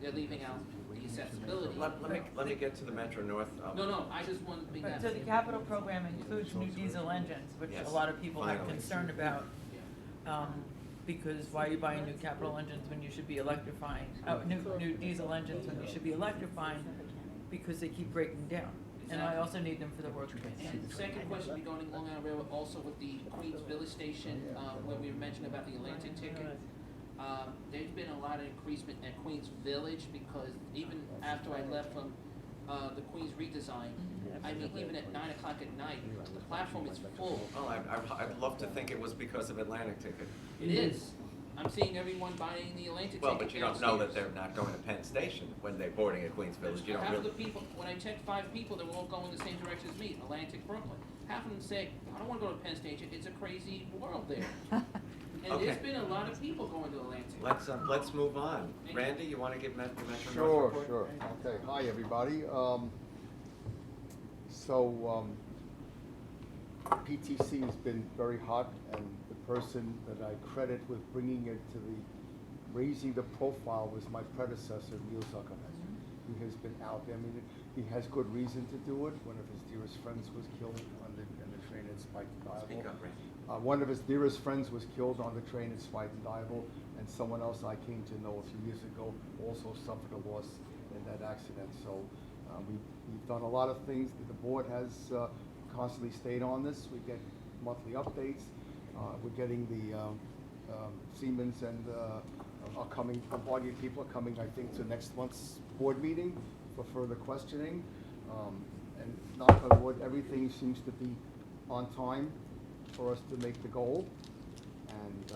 they're leaving out the accessibility. Let me get to the Metro North. No, I just want to bring But that. so the capital program includes new diesel engines, which Yes, a lot of people are finally. concerned about. Because why are you buying new capital engines when you should be electrifying, new diesel engines when you should be electrifying? Because they keep breaking down. And I also need them for the work training. And the second question, be going along our railroad, also with the Queens Village Station, where we mentioned about the Atlantic ticket. There's been a lot of increasement at Queens Village, because even after I left from the Queens redesign, I mean, even at 9 o'clock at night, the platform is full. Well, I'd love to think it was because of Atlantic ticket. It is. I'm seeing everyone buying the Atlantic Well, ticket but you don't know that downstairs. they're not going to Penn Station when they're boarding at Queens Village. You don't Half of really. the people, when I checked 5 people, they were all going the same direction as me, Atlantic, Brooklyn. Half of them say, I don't wanna go to Penn Station, it's a crazy world there. And there's Okay. been a lot of people going to Atlantic. Let's move on. Randy, you want to give Metro North Sure, report? sure. Okay, hi, everybody. PTC has been very hot, and the person that I credit with bringing it to raising the profile was my predecessor, Neil Zuckerman. He has been out there. I mean, he has good reason to do it. One of his dearest friends was killed on the train at Spike and Speak Dival. up, Randy. One of his dearest friends was killed on the train at Spike and Dival, and someone else I came to know a few years ago also suffered a loss in that accident. So we've done a lot of things. The board has constantly stayed on this. We get monthly updates. We're getting the Siemens and are coming, Bombardier people are coming, I think, to next month's board meeting for further questioning. And knock on wood, everything seems to be on time for us to make the goal. And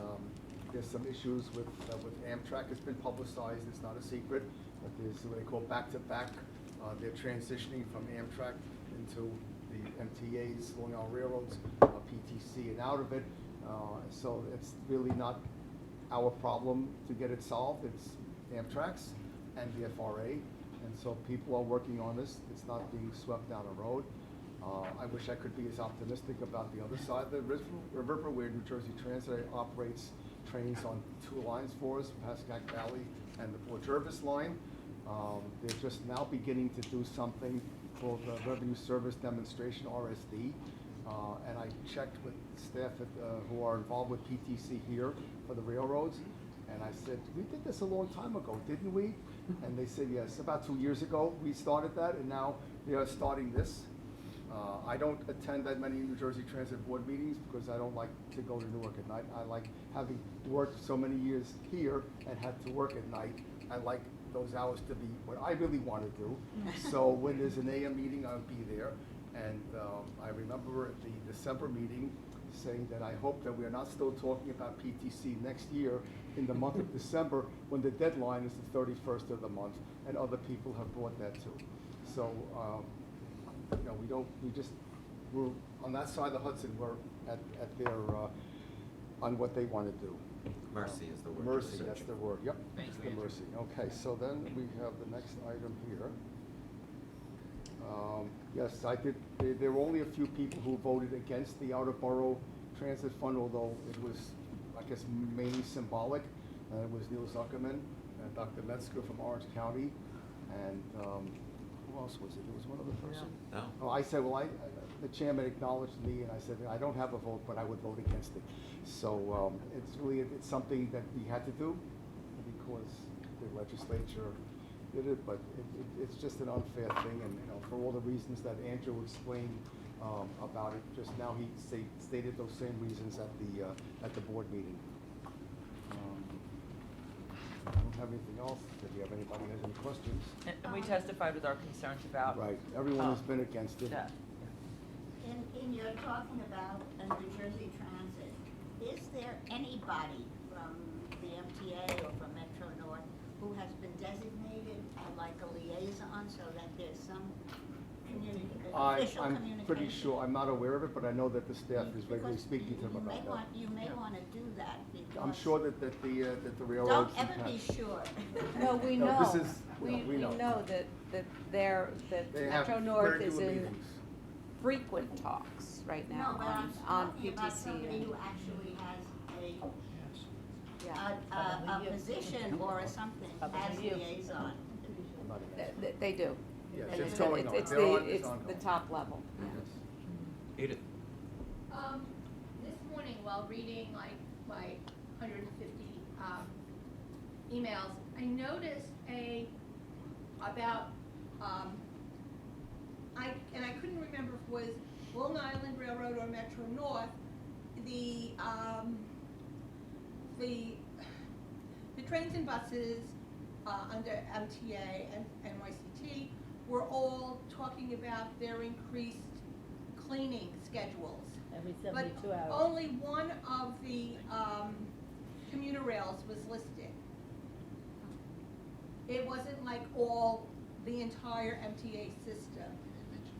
there's some issues with Amtrak. It's been publicized, it's not a secret, but there's what they call back-to-back. They're transitioning from Amtrak into the MTAs, Long Island Railroads, PTC, and out of it. So it's really not our problem to get it solved. It's Amtrak's and the FRA. And so people are working on this. It's not being swept down the road. I wish I could be as optimistic about the other side of the river, where New Jersey Transit operates trains on 2 lines for us, PCAC Valley and the Port Jervis line. They're just now beginning to do something called the Revenue Service Demonstration, RSD. And I checked with staff who are involved with PTC here for the railroads. And I said, we did this a long time ago, didn't we? And they said, yes, about 2 years ago we started that, and now they are starting this. I don't attend that many New Jersey Transit Board meetings because I don't like to go to Newark at night. I like having worked so many years here and had to work at night. I like those hours to be what I really want to do. So when there's an AM meeting, I'll be there. And I remember at the December meeting saying that I hope that we are not still talking about PTC next year in the month of December, when the deadline is the 31st of the month, and other people have brought that too. So, you know, we're on that side of the Hudson, we're at their, on what they want to do. Mercy is the word. Mercy, that's the word, yep. Thank It's you, the Andrew. mercy. Okay, so then we have the next item here. Yes, I did, there were only a few people who voted against the outer borough transit fund, although it was, I guess, mainly symbolic. It was Neil Zuckerman and Dr. Metzger from Orange County, and who else was it? There was one other person? No. Oh, I said, well, the chairman acknowledged me, and I said, I don't have a vote, but I would vote against it. So it's really, it's something that we had to do because the legislature did it, but it's just an unfair thing, and you know, for all the reasons that Andrew explained about it, just now he stated those same reasons at the board meeting. I don't have anything else. If you have anybody who has any questions. And we testified with our concerns about. Right, everyone has been against it. Yeah. In your talking about New Jersey Transit, is there anybody from the MTA or from Metro North who has been designated like a liaison so that there's some official communication? I'm pretty sure, I'm not aware of it, but I know that the staff is regularly Because speaking to them about that. You may want to do that because. I'm sure that the railroads. Don't ever be sure. No, we No, know, this is- we no, we know. know that They have Metro North regular is in meetings. frequent talks right No, now but I'm on talking about PTC. somebody who actually has a position or a something as liaison. I'm not against it. They do. Yes, And it's going on. It's They're on- it's ongoing. the top level. Yes. Edith. This morning, while reading like my 150 emails, I noticed about I couldn't remember if it was Long Island Railroad or Metro North, the trains and buses, under MTA and NYCT were all talking about their increased cleaning schedules. Every 72 hours. But only one of the, commuter rails was listed. It wasn't like the entire MTA system.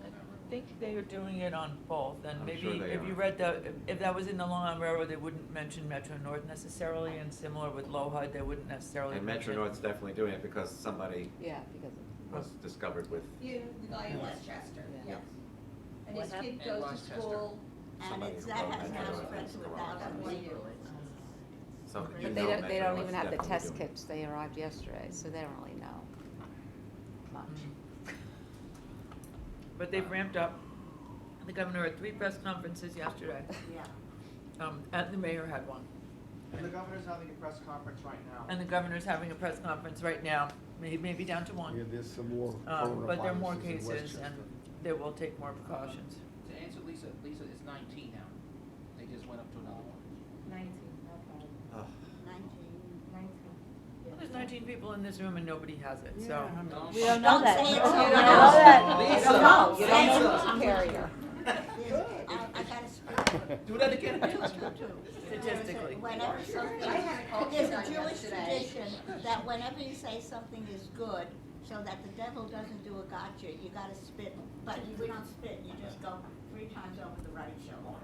I think they are doing it on both, and I'm maybe sure they if you are. read if that was in the Long Island Railroad, they wouldn't mention Metro North necessarily, and similar with LoHUD, they wouldn't necessarily And mention. Metro North's definitely doing it because somebody Yeah, because was discovered with, The guy in Westchester, yes. And What his kid happened? goes to Westchester. school. And Somebody it's, who that wrote has Metro now North. spread to 1,000 years. so you But know they don't Metro even North's have the definitely test doing it. kits, they arrived yesterday, so they don't really know much. But they've ramped up. The governor had 3 press conferences yesterday, Yeah. and the mayor had one. And the governor's having a press conference right now. And the governor's having a press conference right now, maybe down to 1. Yeah, there's some more But there are more coronaviruses in cases, Westchester. and they will take more precautions. To answer Lisa, it's 19 now. They just went up to another one. 19, no problem. Ugh. 19. Well, there's 19 people in this room and nobody has it, so. We don't know Don't that. say You it don't so know loud. that. You Lisa. don't know, you don't know Lisa. who's the carrier. I gotta speak. Do that again. Statistically. Whenever something, there's a Jewish tradition that whenever you say something is good, so that the devil doesn't do a gotcha, you gotta spit, but you don't spit, you just go 3 times over the right shoulder.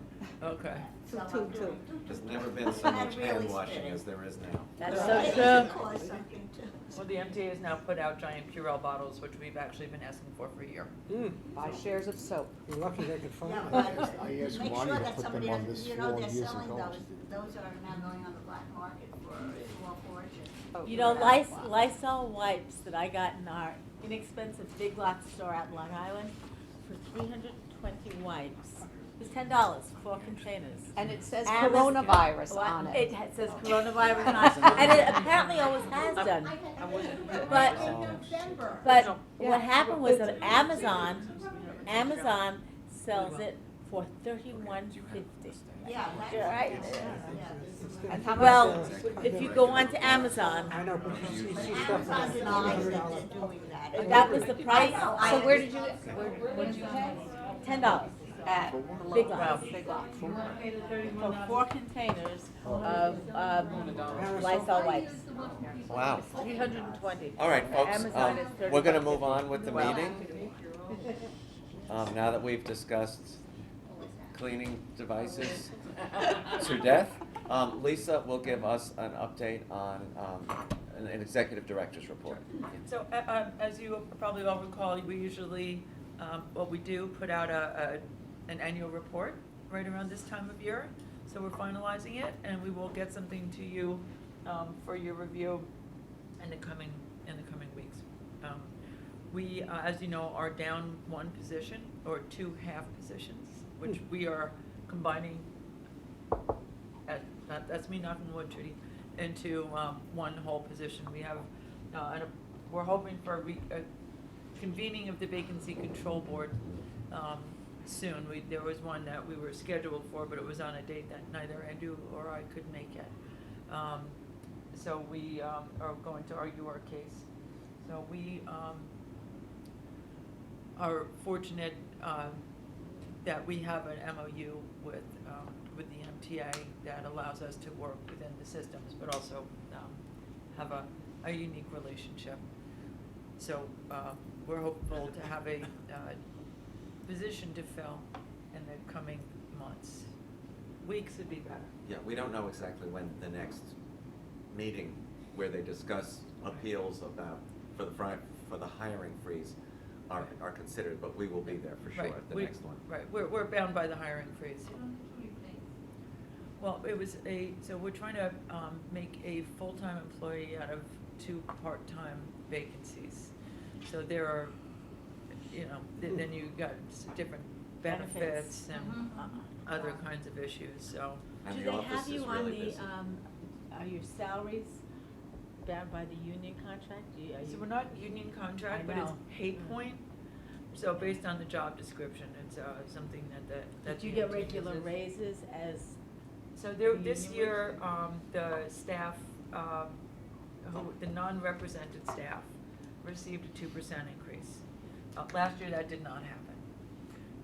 Okay. So I'm doing There's never been so much Really hand washing spitting. as there is now. That's But so it true. can cause something too. Well, the MTA has now put out giant Purell bottles, which we've actually been asking for a year. Buy shares of soap. You're lucky they could find Yeah, it. but I asked make Ronnie sure to that put somebody them on doesn't, this you know, floor they're years selling ago. those are now going on the black market for a small fortune. You know, Lysol wipes that I got in our inexpensive Big Lots store out in Long Island for 320 wipes. It was $10, 4 containers. And it says Amazon- coronavirus on it. It says coronavirus on it, and it apparently always has done. But, but what happened was that Amazon sells it for $31.50. Yeah, that's. Right. Yeah. And how much? Well, if you go onto Amazon, I know, but you see stuff Amazon that's denies that $100. they're doing that. that was the price. So where did you pay? $10 At Big Lots. Big Lots. For 4 containers of Lysol wipes. Wow. 320. All right, folks, Amazon is we're gonna 35. move on with the Well, meeting. Now that we've discussed cleaning devices to death, Lisa will give us an update on an executive director's report. So, as you probably all recall, we usually, what we do, put out an annual report right around this time of year. So we're finalizing it, and we will get something to you for your review in the coming weeks. We, as you know, are down 1 position, or 2 half positions, which we are combining, that's me knocking wood, Judy, into 1 whole position. We have, we're hoping for a convening of the vacancy control board soon. There was one that we were scheduled for, but it was on a date that neither Andrew or I could make it. So we are going to argue our case. So we are fortunate that we have an MOU with the MTA that allows us to work within the systems, but also have a unique relationship. So we're hopeful to have a position to fill in the coming months. Weeks would be better. Yeah, we don't know exactly when the next meeting where they discuss appeals about, for the hiring freeze are considered, but we will be there for sure Right, at the we- next one. Right, we're bound by the hiring freeze. Well, it was so we're trying to make a full-time employee out of 2 part-time vacancies. So there are, then you got different benefits and other kinds of issues, so. And Do the they office have is you on really the, busy. are your salaries bound by the union contract? So we're not union contract, I but it's know. pay point. So based on the job description, it's something that Did you the get team regular uses. raises as? So there, the this union year, the staff, the non-represented staff received a 2% increase. Last year, that did not happen.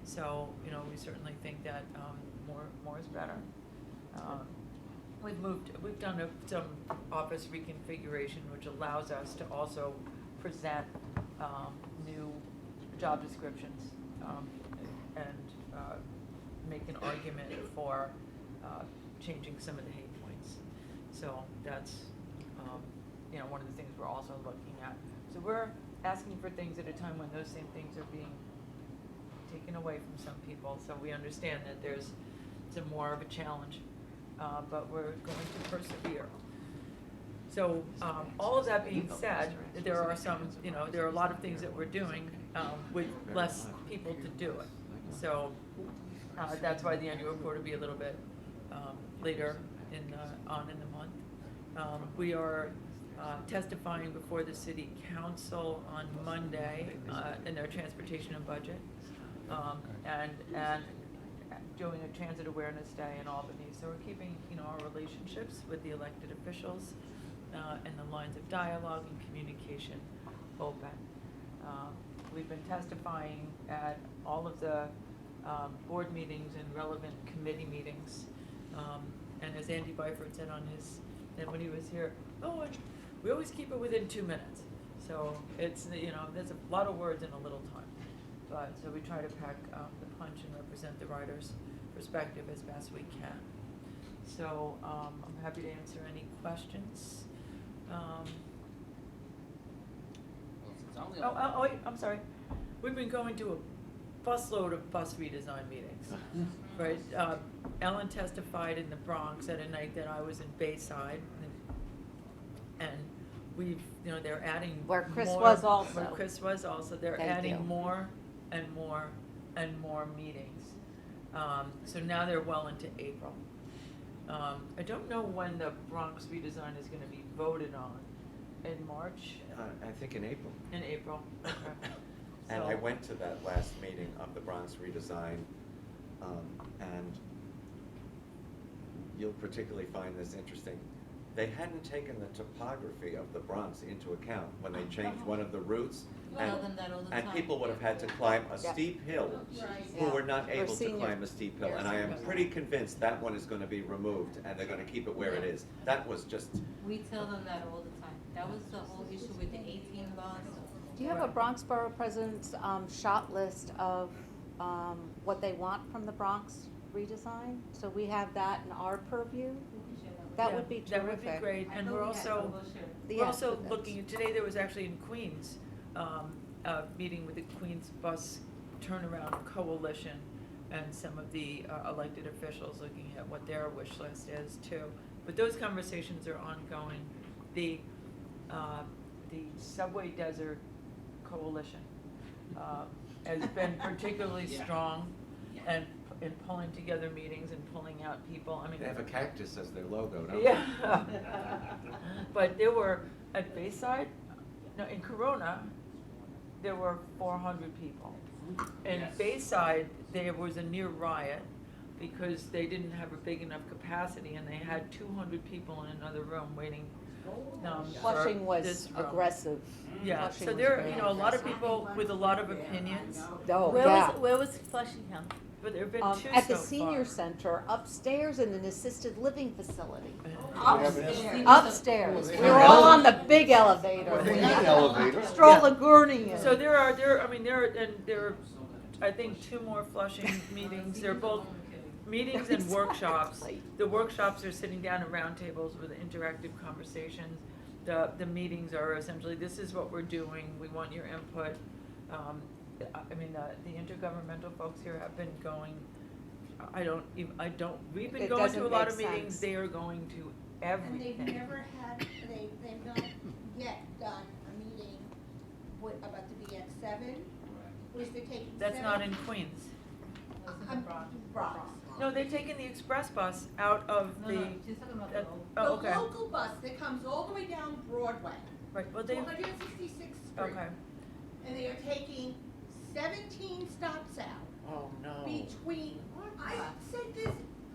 So, you know, we certainly think that more is better. We've done some office reconfiguration, which allows us to also present new job descriptions and make an argument for changing some of the hate points. So that's, you know, one of the things we're also looking at. So we're asking for things at a time when those same things are being taken away from some people. So we understand that there's some more of a challenge, but we're going to persevere. So all of that being said, there are some, you know, there are a lot of things that we're doing with less people to do it. So that's why the annual report will be a little bit later in the month. We are testifying before the city council on Monday in their transportation and budget, and doing a transit awareness day in Albany. So we're keeping, you know, our relationships with the elected officials and the lines of dialogue and communication open. We've been testifying at all of the board meetings and relevant committee meetings. And as Andy Byford said on his, and when he was here, we always keep it within 2 minutes. So it's, you know, there's a lot of words in a little time. But, so we try to pack the punch and represent the writer's perspective as best we can. So I'm happy to answer any questions. I'm sorry. We've been going to a busload of bus redesign meetings, right? Ellen testified in the Bronx at a night that I was in Bayside, and we've, you know, they're adding Where Chris more- was also. Where Chris was also. They're Thank adding you. more and more and more meetings. So now they're well into April. I don't know when the Bronx redesign is going to be voted on. In March? I think in April. In April, okay. And So- I went to that last meeting of the Bronx redesign, and you'll particularly find this interesting. They hadn't taken the topography of the Bronx into account when they changed one of the routes. tell them that all the And time. people would have had to climb a Yeah. steep hill, who Yeah. were not For able to senior- climb a steep hill. And I am pretty convinced that one is going to be removed, and they're going to keep it where it is. That was just, We tell them that all the time. That was the whole issue with the 18 bus. Do you have a Bronx Borough President's shot list of what they want from the Bronx redesign? So we have that in our purview? That Yeah, would be terrific. That would be great, and we're also, Yeah, we're also but that's- looking, today there was actually in Queens, a meeting with the Queens Bus Turnaround Coalition and some of the elected officials looking at what their wish list is too. But those conversations are ongoing. The Subway Desert Coalition has been particularly strong and in pulling together meetings and pulling out people. I mean, they have a cactus as their logo, don't they? yeah. But there were, at Bayside, no, in Corona, there were 400 people. In Bayside, there was a near riot because they didn't have a big enough capacity and they had 200 people in another room waiting. For Flushing was this room. aggressive. Yeah, Flushing so was there are, very you know, a lot of aggressive. people with a lot of opinions, Oh, Where yeah. was Flushing held? but there've been two At the so senior far. center, upstairs in an assisted living facility. Upstairs. Upstairs. We were all on the big elevator. Big elevator. Stroll a gurney in. So there are, I think, 2 more Flushing meetings. They're both meetings and workshops. Exactly. The workshops are sitting down at round tables with interactive conversations. The meetings are essentially, this is what we're doing, we want your input. I mean, the intergovernmental folks here have been going, we've been It going to doesn't a lot make of meetings, sense. they are going to And they've everything. never had, they've not yet done a meeting about the BX7, which they're taking. That's not in Queens. Bronx. No, they're taking the express bus out of the. she's talking about that- the oh, okay. The local bus that comes all the way down Broadway, Right, well, they, 166th Street. okay. And they are taking 17 stops out Oh, no. between, I said this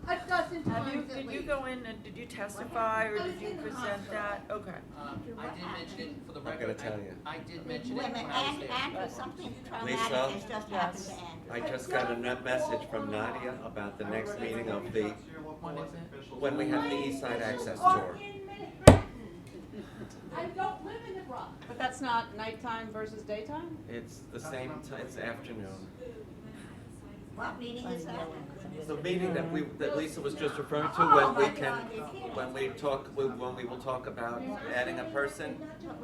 a dozen times at Did you least. go in and did you testify or did you present that? Okay. I did mention it for the I'm record. gonna tell you. I did mention Wait it a minute, when I was there. Andrew, something traumatic Lisa? has just happened to Andrew. I just got a message from Nadia about the next meeting of the, When is it? when we have the East Side Access Tour. In Manhattan. I don't live in the Bronx. But that's not nighttime versus daytime? It's the same time, it's afternoon. What meeting is that? The meeting that Lisa was just referring to, Oh, when we my can, God, it's here. when we will talk about adding a person,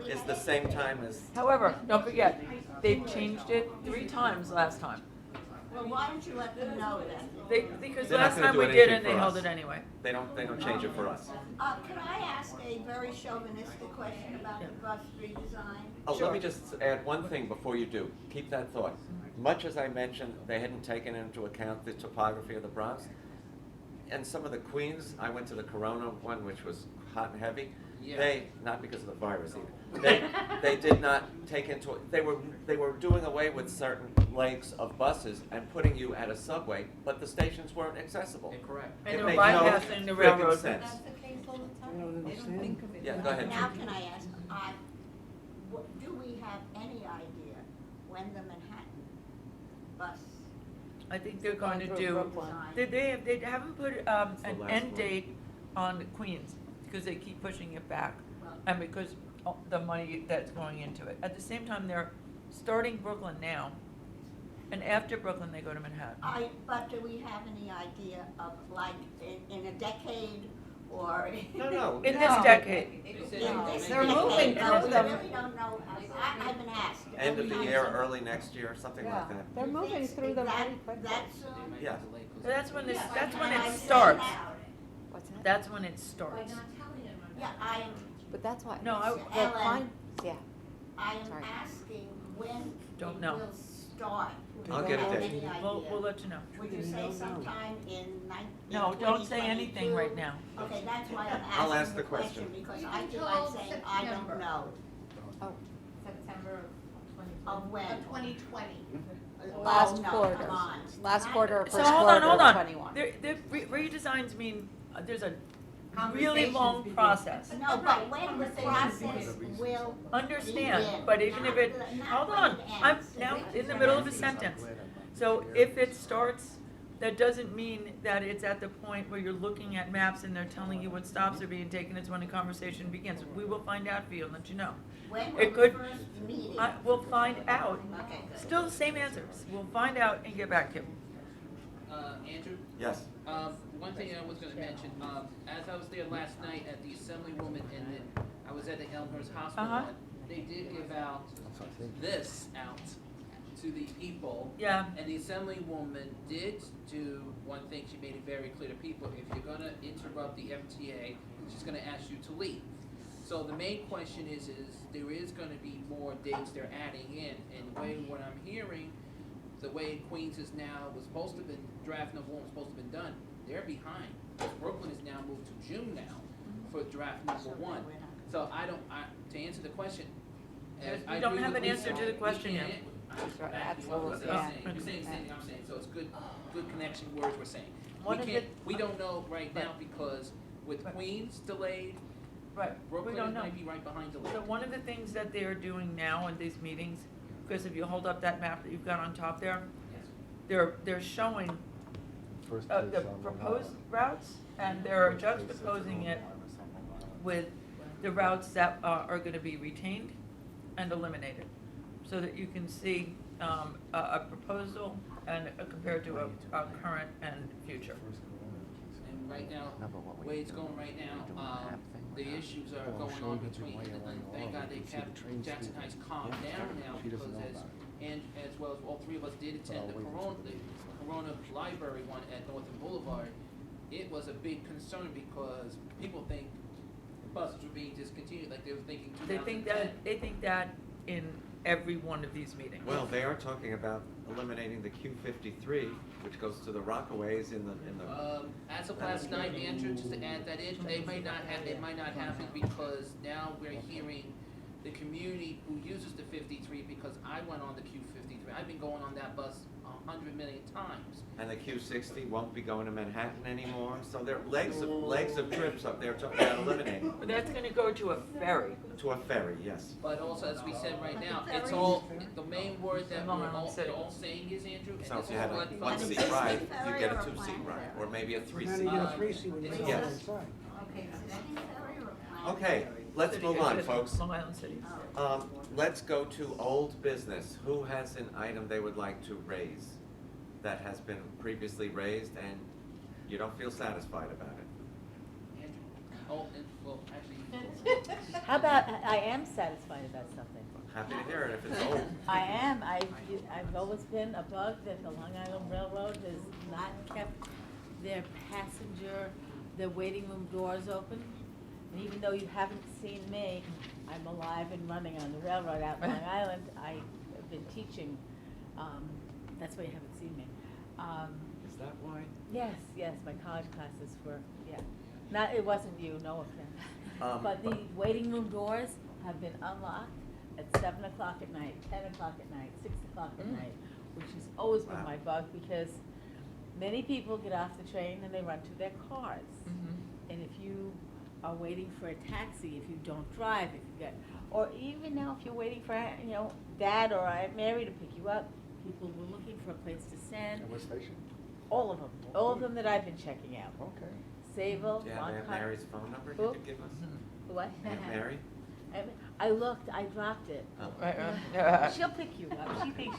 is the same time as, However, don't forget, they've changed it 3 times last time. Well, why don't you let them know then? Because They're not last gonna time do we did anything and they for held us. it anyway. they don't change it for us. Could I ask a very chauvinistic question about the bus redesign? Oh, let me just add one thing before you do. Keep that thought. Much as I mentioned, they hadn't taken into account the topography of the Bronx. And some of the Queens, I went to the Corona one, which was hot and heavy. Yeah. They, not because of the virus either, they did not take into, they were doing away with certain legs of buses and putting you at a subway, but the stations weren't accessible. Correct. And It they were made no bypassing the friggin' railroad. sense. That's the case all the time. I don't They don't understand. think of it. Yeah, go ahead. Now, can I ask, do we have any idea when the Manhattan bus? I think they're going to Through do, Brooklyn. they haven't put the an last end one. date on Queens because they keep pushing it back. And because the money that's going into it. At the same time, they're starting Brooklyn now. And after Brooklyn, they go to Manhattan. But do we have any idea of, like, in a decade or? No. In this decade. In They this said- They're decade, moving no, through we them. really don't know. I've been asked. End of the We year, have- early next year, something Yeah, like that. they're moving through them That- very quickly. That's, They might Yeah. be delayed 'cause So that's when yeah, that's when and I it say starts. now, What's that? That's when it starts. Yeah, I am, But that's why. No, I- the Ellen. fine- Yeah. I am Sorry. asking when Don't it know. will start. I'll Do get you a have date. any We'll idea? let you know. Would you say sometime in No, don't say anything 2022? right now. Okay, that's why I'm I'll ask asking the the question. question, because You I can feel tell like saying I don't September. know. Oh, September Of when? 2020. last Oh, no, quarter. come on. Last quarter or So first hold quarter on, hold of on. 21. The redesigns mean, there's a really long process. No, but when the process will Understand, begin. but even if it, Not hold when on, it I'm ends. now in the middle of a sentence. So if it starts, that doesn't mean that it's at the point where you're looking at maps and they're telling you what stops are being taken, it's when the conversation begins. We will find out for you and let you know. When will It the could, first meeting? we'll find out. Okay, good. Still the same answers. We'll find out and get back to you. Andrew? Yes. One thing I was gonna mention, as I was there last night at the Assemblywoman and I was at the Elmhurst Hospital, Uh-huh. they did give out this out to the people. Yeah. And the Assemblywoman did do one thing, she made it very clear to people, if you're gonna interrupt the MTA, she's gonna ask you to leave. So the main question is there is gonna be more dates they're adding in, and the way what I'm hearing, the way Queens is now, was supposed to have been, draft number 1 was supposed to have been done, they're behind. Brooklyn is now moved to June now for draft number 1. So to answer the question, We I don't agree have with an answer Lisa. to the question We yet. can't- Right, Absolutely. absolutely, yeah. You're saying the same thing I'm saying, so it's good connection words we're saying. One We of can't, the- we don't know right now because with Right. Queens delayed, Right, we Brooklyn don't know. might be right behind delayed. So one of the things that they're doing now in these meetings, because if you hold up that map that you've got on top there, they're showing the proposed routes, and they're juxtaposing it with the routes that are gonna be retained and eliminated, so that you can see a proposal and compared to a current and future. And right now, the way it's going right now, the issues are going on between, and thank God they kept Jackson Heights calmed down now, because as well as all 3 of us did attend the Corona Library one at Northern Boulevard, it was a big concern because people think the buses were being discontinued, like they were thinking 2010. They think that in every one of these meetings. Well, they are talking about eliminating the Q53, which goes to the Rockaways in the. As of last night, Andrew, just to add that in, it might not happen because now we're hearing the community somebody who uses the 53 because I went on the Q53. I've been going on that bus 100 million times. And the Q60 won't be going to Manhattan anymore, so there are legs of trips up there to eliminate. But that's gonna go to a ferry. To a ferry, yes. But also, as we said right now, it's all, the main word that Long we're Island City. all saying is, Andrew, and So this if is you had a what. one-seat ride, you get a two-seat ride, or maybe a Now three-seat. you get a three-seat when you go Yes. inside. Okay, existing ferry or plan? Okay, let's move on, folks. Long Island City. Let's go to old business. Who has an item they would like to raise that has been previously raised and you don't feel satisfied about it? Andrew, oh, and, well, actually. How about, I am satisfied about something. Happy to hear it if it's old. I am, I've always been a bug that the Long Island Railroad has not kept their their waiting room doors open. And even though you haven't seen me, I'm alive and running on the railroad out in Long Island. I have been teaching, that's why you haven't seen me. Is that why? Yes, my college classes were, yeah. It wasn't you, no offense. But the waiting room doors have been unlocked at 7 o'clock at night, 10 o'clock at night, 6 o'clock at night, which has always been Wow. my bug because many people get off the train and they run to their cars. And if you are waiting for a taxi, if you don't drive, if you get, or even now if you're waiting for, Dad or Aunt Mary to pick you up, people were looking for a place to stand. And what station? All of them that I've been checking out. Okay. Sable, Do you have Long Aunt Con- Mary's phone number you Who? could give us? What? Aunt Mary? I looked, I dropped it. Oh. Right. She'll pick you up. She thinks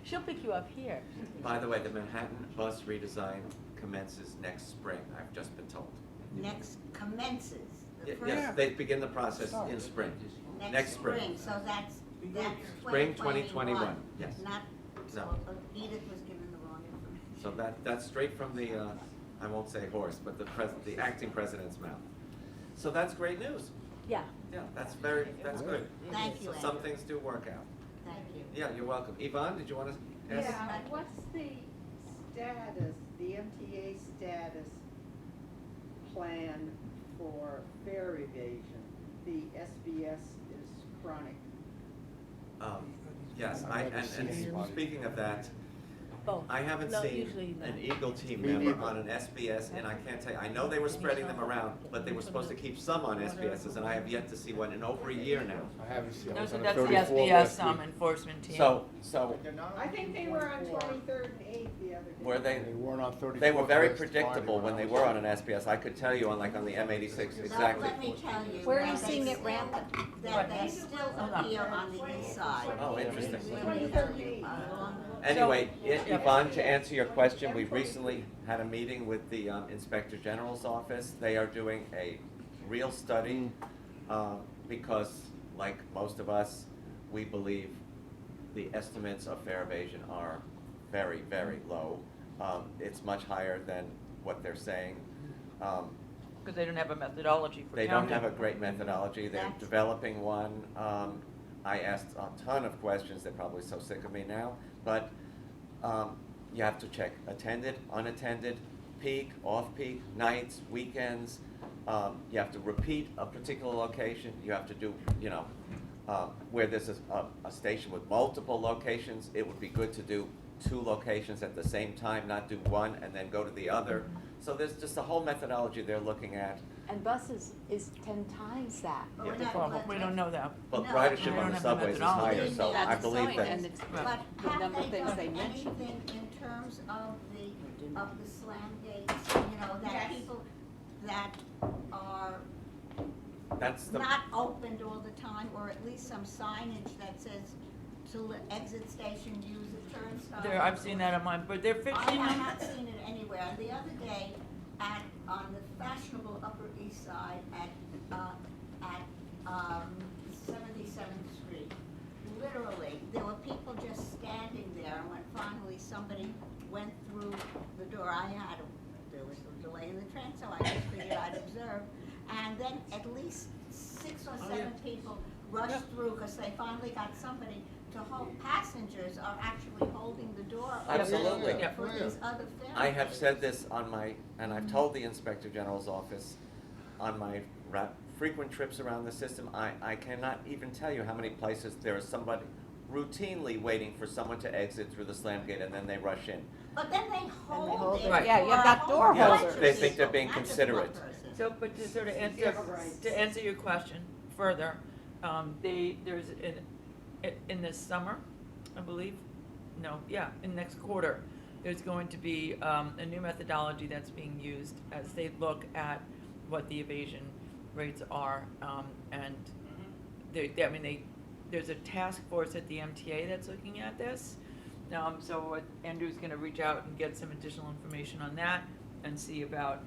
she'll pick you up here. By the way, the Manhattan bus redesign commences next spring, I've just been told. Next commences, the first. Yes, they begin the process in spring. Next spring. So that's Spring 2021, yes. Not, so No. Edith was given the wrong information. So that's straight from the, I won't say horse, but the acting president's mouth. So that's great news. Yeah. Yeah, that's good. Thank you, So some Andrew. things do work out. Thank you. Yeah, you're welcome. Yvonne, did you want to ask? Yeah, what's the status, the MTA status plan for fare evasion? The SBS is chronic. Yes, and speaking of that, Both. I haven't No, seen usually no. an Eagle team Me member neither. on an SBS, and I can't tell you, I know they were spreading them around, but they were supposed to keep some on SBSs, and I have yet to see one in over a year now. I haven't seen, I No, was so on a that's the 34 SBS last week. enforcement team. So, I think they were on 23rd and 8th the other day. were they? They weren't on 34. They were very last predictable Friday when they I were was on an SBS. I could tell you on the M86 Now, exactly. let me tell you. Where are you that they seeing it still- rampant? That they still appear on the east side. Oh, interesting. Let me tell you, along the- Anyway, Yvonne, to answer your question, we recently had a meeting with the Inspector General's office. They are doing a real study because, like most of us, we believe the estimates of fare evasion are very, very low. It's much higher than what they're saying. Because they don't have a methodology for They counting. don't have a great methodology. They're That's- developing one. I asked a ton of questions. They're probably so sick of me now. But you have to check attended, unattended, peak, off-peak, nights, weekends. You have to repeat a particular location. You have to do, where there's a station with multiple locations, it would be good to do 2 locations at the same time, not do one and then go to the other. So there's just a whole methodology they're looking at. And buses is 10 times that. But Yeah. we're not- Well, but- we don't know that. But No, ridership they on don't the have the subways is methodology. higher, so I That's the believe point, that. and it's But the have number of they things done they mentioned. anything in terms of the slam gates, that Yes. people that are That's the. not opened all the time, or at least some signage that says to exit station, use a turnstile? I've seen that on mine, but they're I fixing have them. not seen it anywhere. And the other day, on the fashionable Upper East Side at 77th Street, literally, there were people just standing there, and when finally somebody went through the door, there was a delay in the train, so I just figured I'd observe. And then at least 6 or 7 people rushed through, because they finally got somebody to hold. Passengers are actually holding the door open Absolutely. for these other ferries. I have said this and I've told the Inspector General's office on my frequent trips around the system, I cannot even tell you how many places there is somebody routinely waiting for someone to exit through the slam gate and then they rush in. But then they hold it. Right. Yeah, you've got door Yes, holders. they think they're being Not just considerate. one person. So, but to sort of answer your question further, there's in this summer, I believe, in next quarter, there's going to be a new methodology that's being used as they look at what the evasion rates are, and there's a task force at the MTA that's looking at this. So Andrew's going to reach out and get some additional information on that and see about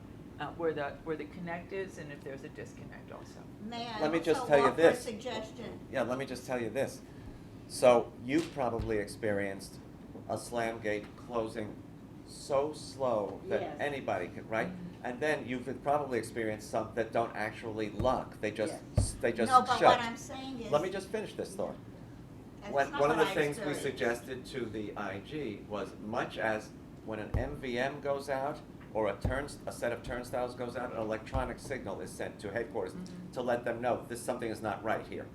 where the connect is and if there's a disconnect also. May I Let me just also tell you offer this. a suggestion? Yeah, let me just tell you this. So you've probably experienced a slam gate closing so slow that Yes. anybody can, right? And then you've probably experienced some that don't actually lock. They just shut. No, but what I'm saying is. Let me just finish this thought. That's not One of what the I things we experienced. suggested to the IG was much as when an MVM goes out or a set of turnstiles goes out, an electronic signal is sent to headquarters to let them know something is not right here.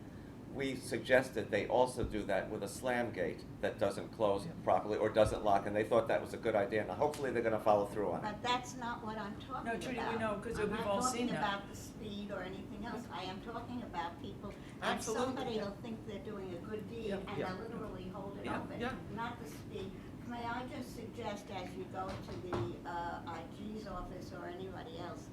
We suggested they also do that with a slam gate that doesn't close properly or doesn't lock, and they thought that was a good idea, and hopefully they're gonna follow through on it. But that's not what I'm talking about. No, Trudy, we know, 'cause we've all seen that. I'm not talking about the speed or anything else. I am talking about people, and Absolutely. somebody will think they're doing a good deed, Yeah, and yeah. they'll literally hold it Yeah, open, yeah. not the speed. May I just suggest, as you go to the IG's office or anybody else,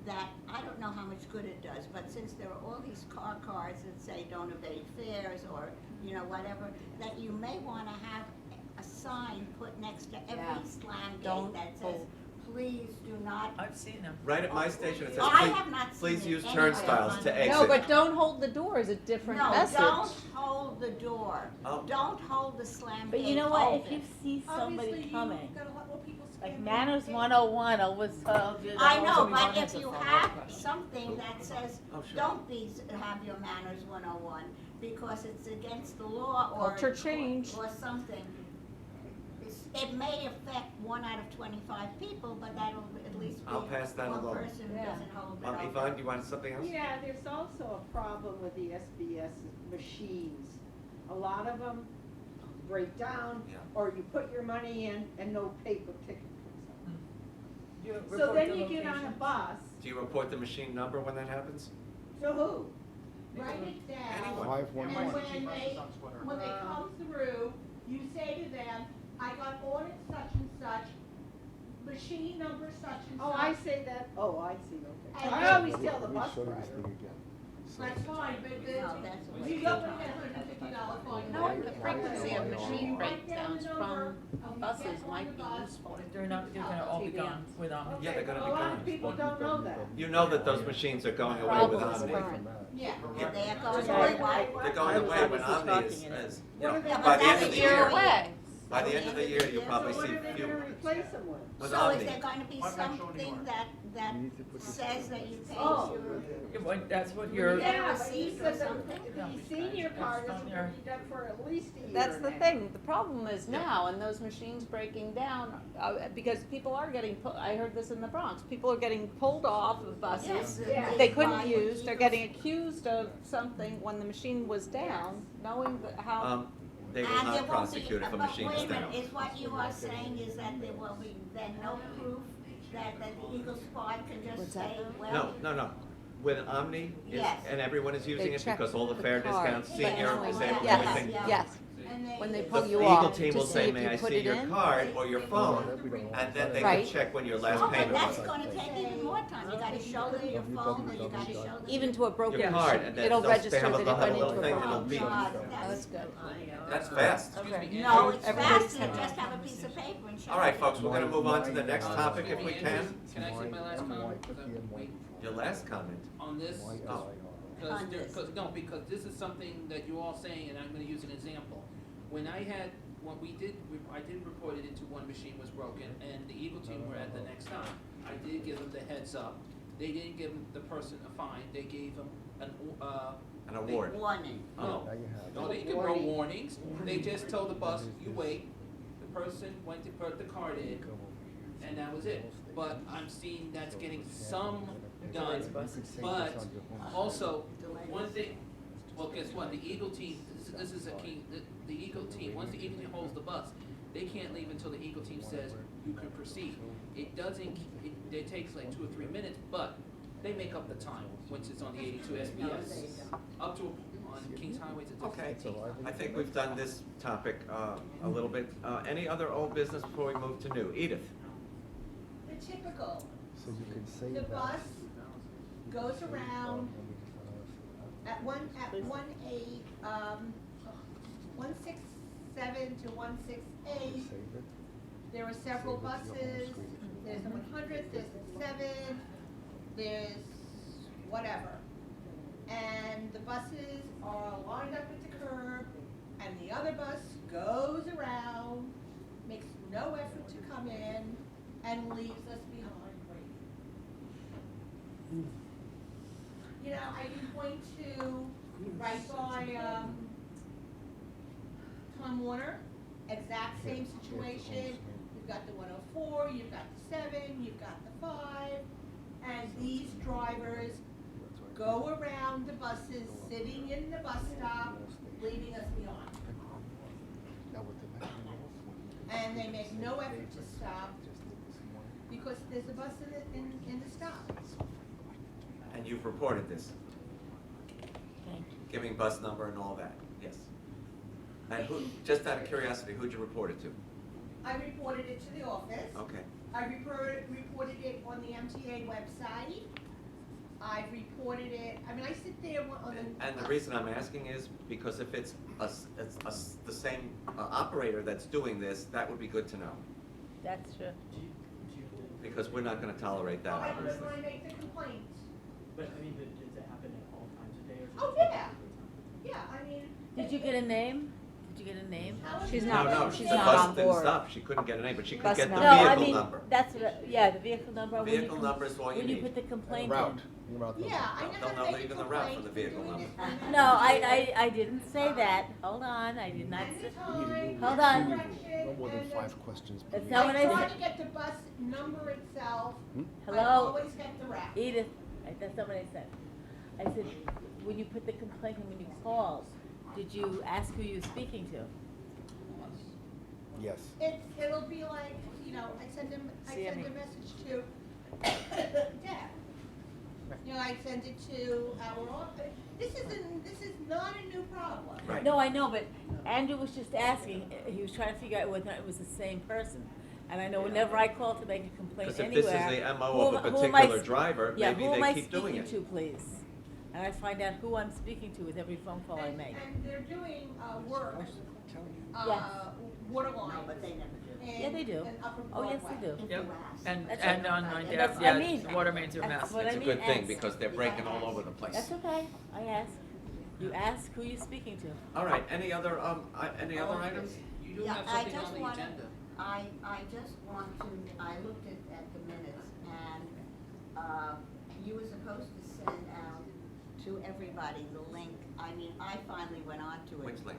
that, I don't know how much good it does, but since there are all these car cards that say don't evade fares or, whatever, that you may wanna have a sign put next to Yeah. every slam gate Don't that says, hold. please do not. I've seen them. Right at my station, it says, I have not please seen it use anywhere turnstiles on to the- exit. No, but don't hold the door is a different message. No, don't hold the door. Oh. Don't hold the slam But gate you know what, if open. you see somebody Obviously, coming, you've got a lot more people like scamming. Manners 101 always told you. I that know, was- but That's if a you follow-up have question. something that says, Oh, sure. don't have your manners 101, because it's against the law or. Culture change. Or something, it may affect 1 out of 25 people, but that'll at least be I'll pass that one along. person who Yeah. doesn't hold it open. Yvonne, do you want something else? Yeah, there's also a problem with the SBS machines. A lot of them break down, Yeah. or you put your money in and no paper ticket comes up. You So report then the you get on a location? bus, Do you report the machine number when that happens? to who? Write it down. Anyone. 511. And when they come through, you say to them, I got ordered such and such, machine number such and such. Oh, I say that, oh, I see, okay. And I then- always tell the Let me bus show you driver. this thing again. That's fine, but No, that's the, what you it's don't about. get $150 fine. No, the frequency of machine Write down breakdowns the from number, and we buses get on might the be bus. useful. They're gonna all be gone with Omni. Yeah, they're gonna be A lot gone. of people don't know that. You know that those machines are going away with Problems Omni. current. Yeah. Yeah. They are going away, why? They're going away when Omni is, What are they- Yeah, by but the end that's of the a year. year away. By the end of the year, you'll probably So see what are they fewer. gonna replace them with? With So Omni. is there going to be something that You need to put this says down. that you paid Oh. That's what You you're. get a Yeah, but you receipt or said something? the senior card It's on isn't there. gonna be done for at least a year. That's the and a half. thing, the problem is now, and those machines breaking down, because people are getting, I heard this in the Bronx, people are getting pulled off of Yes, buses Yeah. they buy couldn't use, they're Eagles. getting accused of something when the machine was down, knowing how. They will And there not won't be- prosecute if a machine is But wait a down. minute, is what you are saying is that there will be then no proof that the Eagle Squad can just What's say, that? well. No. When Omni is, Yes. and everyone is using They it check because all the fare card, discounts, but senior, no, disabled, yes, everything. yeah. Yes, And when they The pull you Eagle off team to will see say, if may you I put see it your in. card or your phone? And then they can Right. check when your Oh, last but payment that's was. gonna take even more time, you gotta show them your phone, and you gotta show them. Even to a broken Your machine, card, and then it'll they register have that it they'll have went a into little a thing, broken it'll Oh, beep. God, That's good. That's fast. No, it's Everybody's faster, got just it. have a piece of paper and show All right, it. folks, we're gonna move on to the next topic if we can. Can I say my last comment? Wait, Your last comment. on this, Oh. On this. because this is something that you're all saying, and I'm gonna use an example. When I did report it into one machine was broken, and the Eagle team were at the next time. I did give them the heads up. They didn't give the person a fine, they gave them An award. Warning. No, Now you have. no, they didn't wrote warnings, they just told the bus, you wait, the person went to put the card in, and that was it. But I'm seeing that's getting some done. But also, one thing, well, guess what, the Eagle team, this is a key, the Eagle team, once the Eagle team holds the bus, they can't leave until the Eagle team says you can proceed. It doesn't, it takes like 2 or 3 minutes, but they make up the time, once it's on the 82 SBS. Up to, on Kings Highways, it's Okay, 15. I think we've done this topic a little bit. Any other old business before we move to new? Edith? The typical, So you can say the that. bus goes around at 167 to 168. Save it. There are several buses, there's the 100, there's the 7, there's whatever. And the buses are lined up at the curb, and the other bus goes around, makes no effort to come in, and leaves us behind waiting. You know, I can point to right by, Tom Warner, exact same situation. You've got the 104, you've got the 7, you've got the 5, and these drivers go around the buses, sitting in the bus stop, leaving us behind. And they make no effort to stop, because there's a bus in the stop. And you've reported this? Giving bus number and all that, yes. And who, just out of curiosity, who'd you report it to? I reported it to the office. Okay. I reported it on the MTA website. I've reported it, I mean, I sit there on the. And the reason I'm asking is because if it's the same operator that's doing this, that would be good to know. That's true. Because we're not gonna tolerate that, I obviously. when I make the complaint. But I mean, does it happen at all times of day or? Oh, yeah. Yeah, I mean. Did you get a name? Did you get a name? She's No, not, she's she's the not bus on didn't board. stop, she couldn't get a name, but she could Bus get the number. No, I vehicle mean, number. that's what, yeah, the vehicle number. The when you vehicle number is all you When you need. put the complaint Route. in. Yeah, I know They'll how know to make a even the route complaint from the for vehicle doing number. it. No, I didn't say that. Hold on, I did not say. Hold on. No more than 5 questions per That's minute. not what I try said. to get the bus number itself. I Hello? always get the route. Edith, that's not what I said. I said, when you put the complaint in, when you called, did you ask who you were speaking to? Yes. It'll be like, you know, I send a message to Deb. You know, I send it to our office. This is not a new problem. Right. No, I know, but Andrew was just asking, he was trying to figure out whether it was the same person. And I know whenever I call to make a complaint Because if anywhere. this is the MO who of a am- who am I particular s- driver, yeah, maybe who am they I keep doing speaking it. to, please? And I find out who I'm speaking to with every phone call I make. And they're doing, work, Yes. water line. Yeah, they do. in Upper Oh, yes, they Broadway. do. Yep, and, That's and right. on Ninth And that's Ave, what I yeah, mean. the water mains are a That's mess. what It's I a mean, good thing, ask. because they're breaking all over the place. That's okay, I ask. You ask who you're speaking to. All right, any other items? You do Yeah, have I something just on the wanna- agenda. I just want to, I looked at the minutes, and, you were supposed to send out to everybody the link. I mean, I finally went on to it. Which link?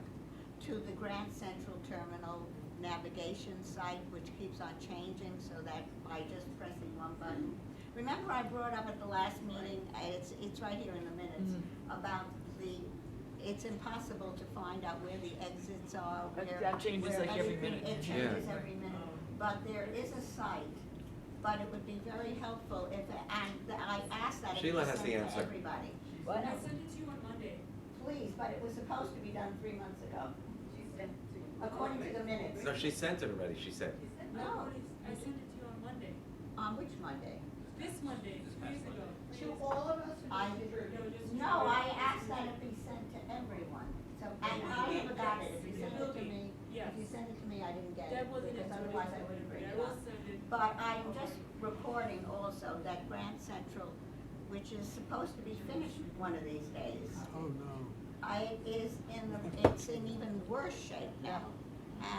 To the Grand Central Terminal navigation site, which keeps on changing, so that by just pressing one button. Remember I brought up at the last meeting, it's right here in the minutes, about it's impossible to find out where the exits are, That changes where like every everything- minute. It changes every minute, but there is a site, but it would be very helpful if, I asked that it Sheila was has sent the to answer. everybody. What? I sent it to you on Monday. Please, but it was supposed to be done 3 months ago, according to the minutes. No, she sent it already, she said. No. I sent it to you on Monday. On which Monday? This Monday, 2 days ago. To all of us, or I, just to Drew? no, I asked that it be sent to everyone, so, and I never got it, if you send it to me, Yes. if you send it to me, I didn't get it, That wasn't because it. otherwise I wouldn't bring I it will up. send it. But I'm just reporting also that Grand Central, which is supposed to be finished one of these days. Oh, no. It's in even worse shape now.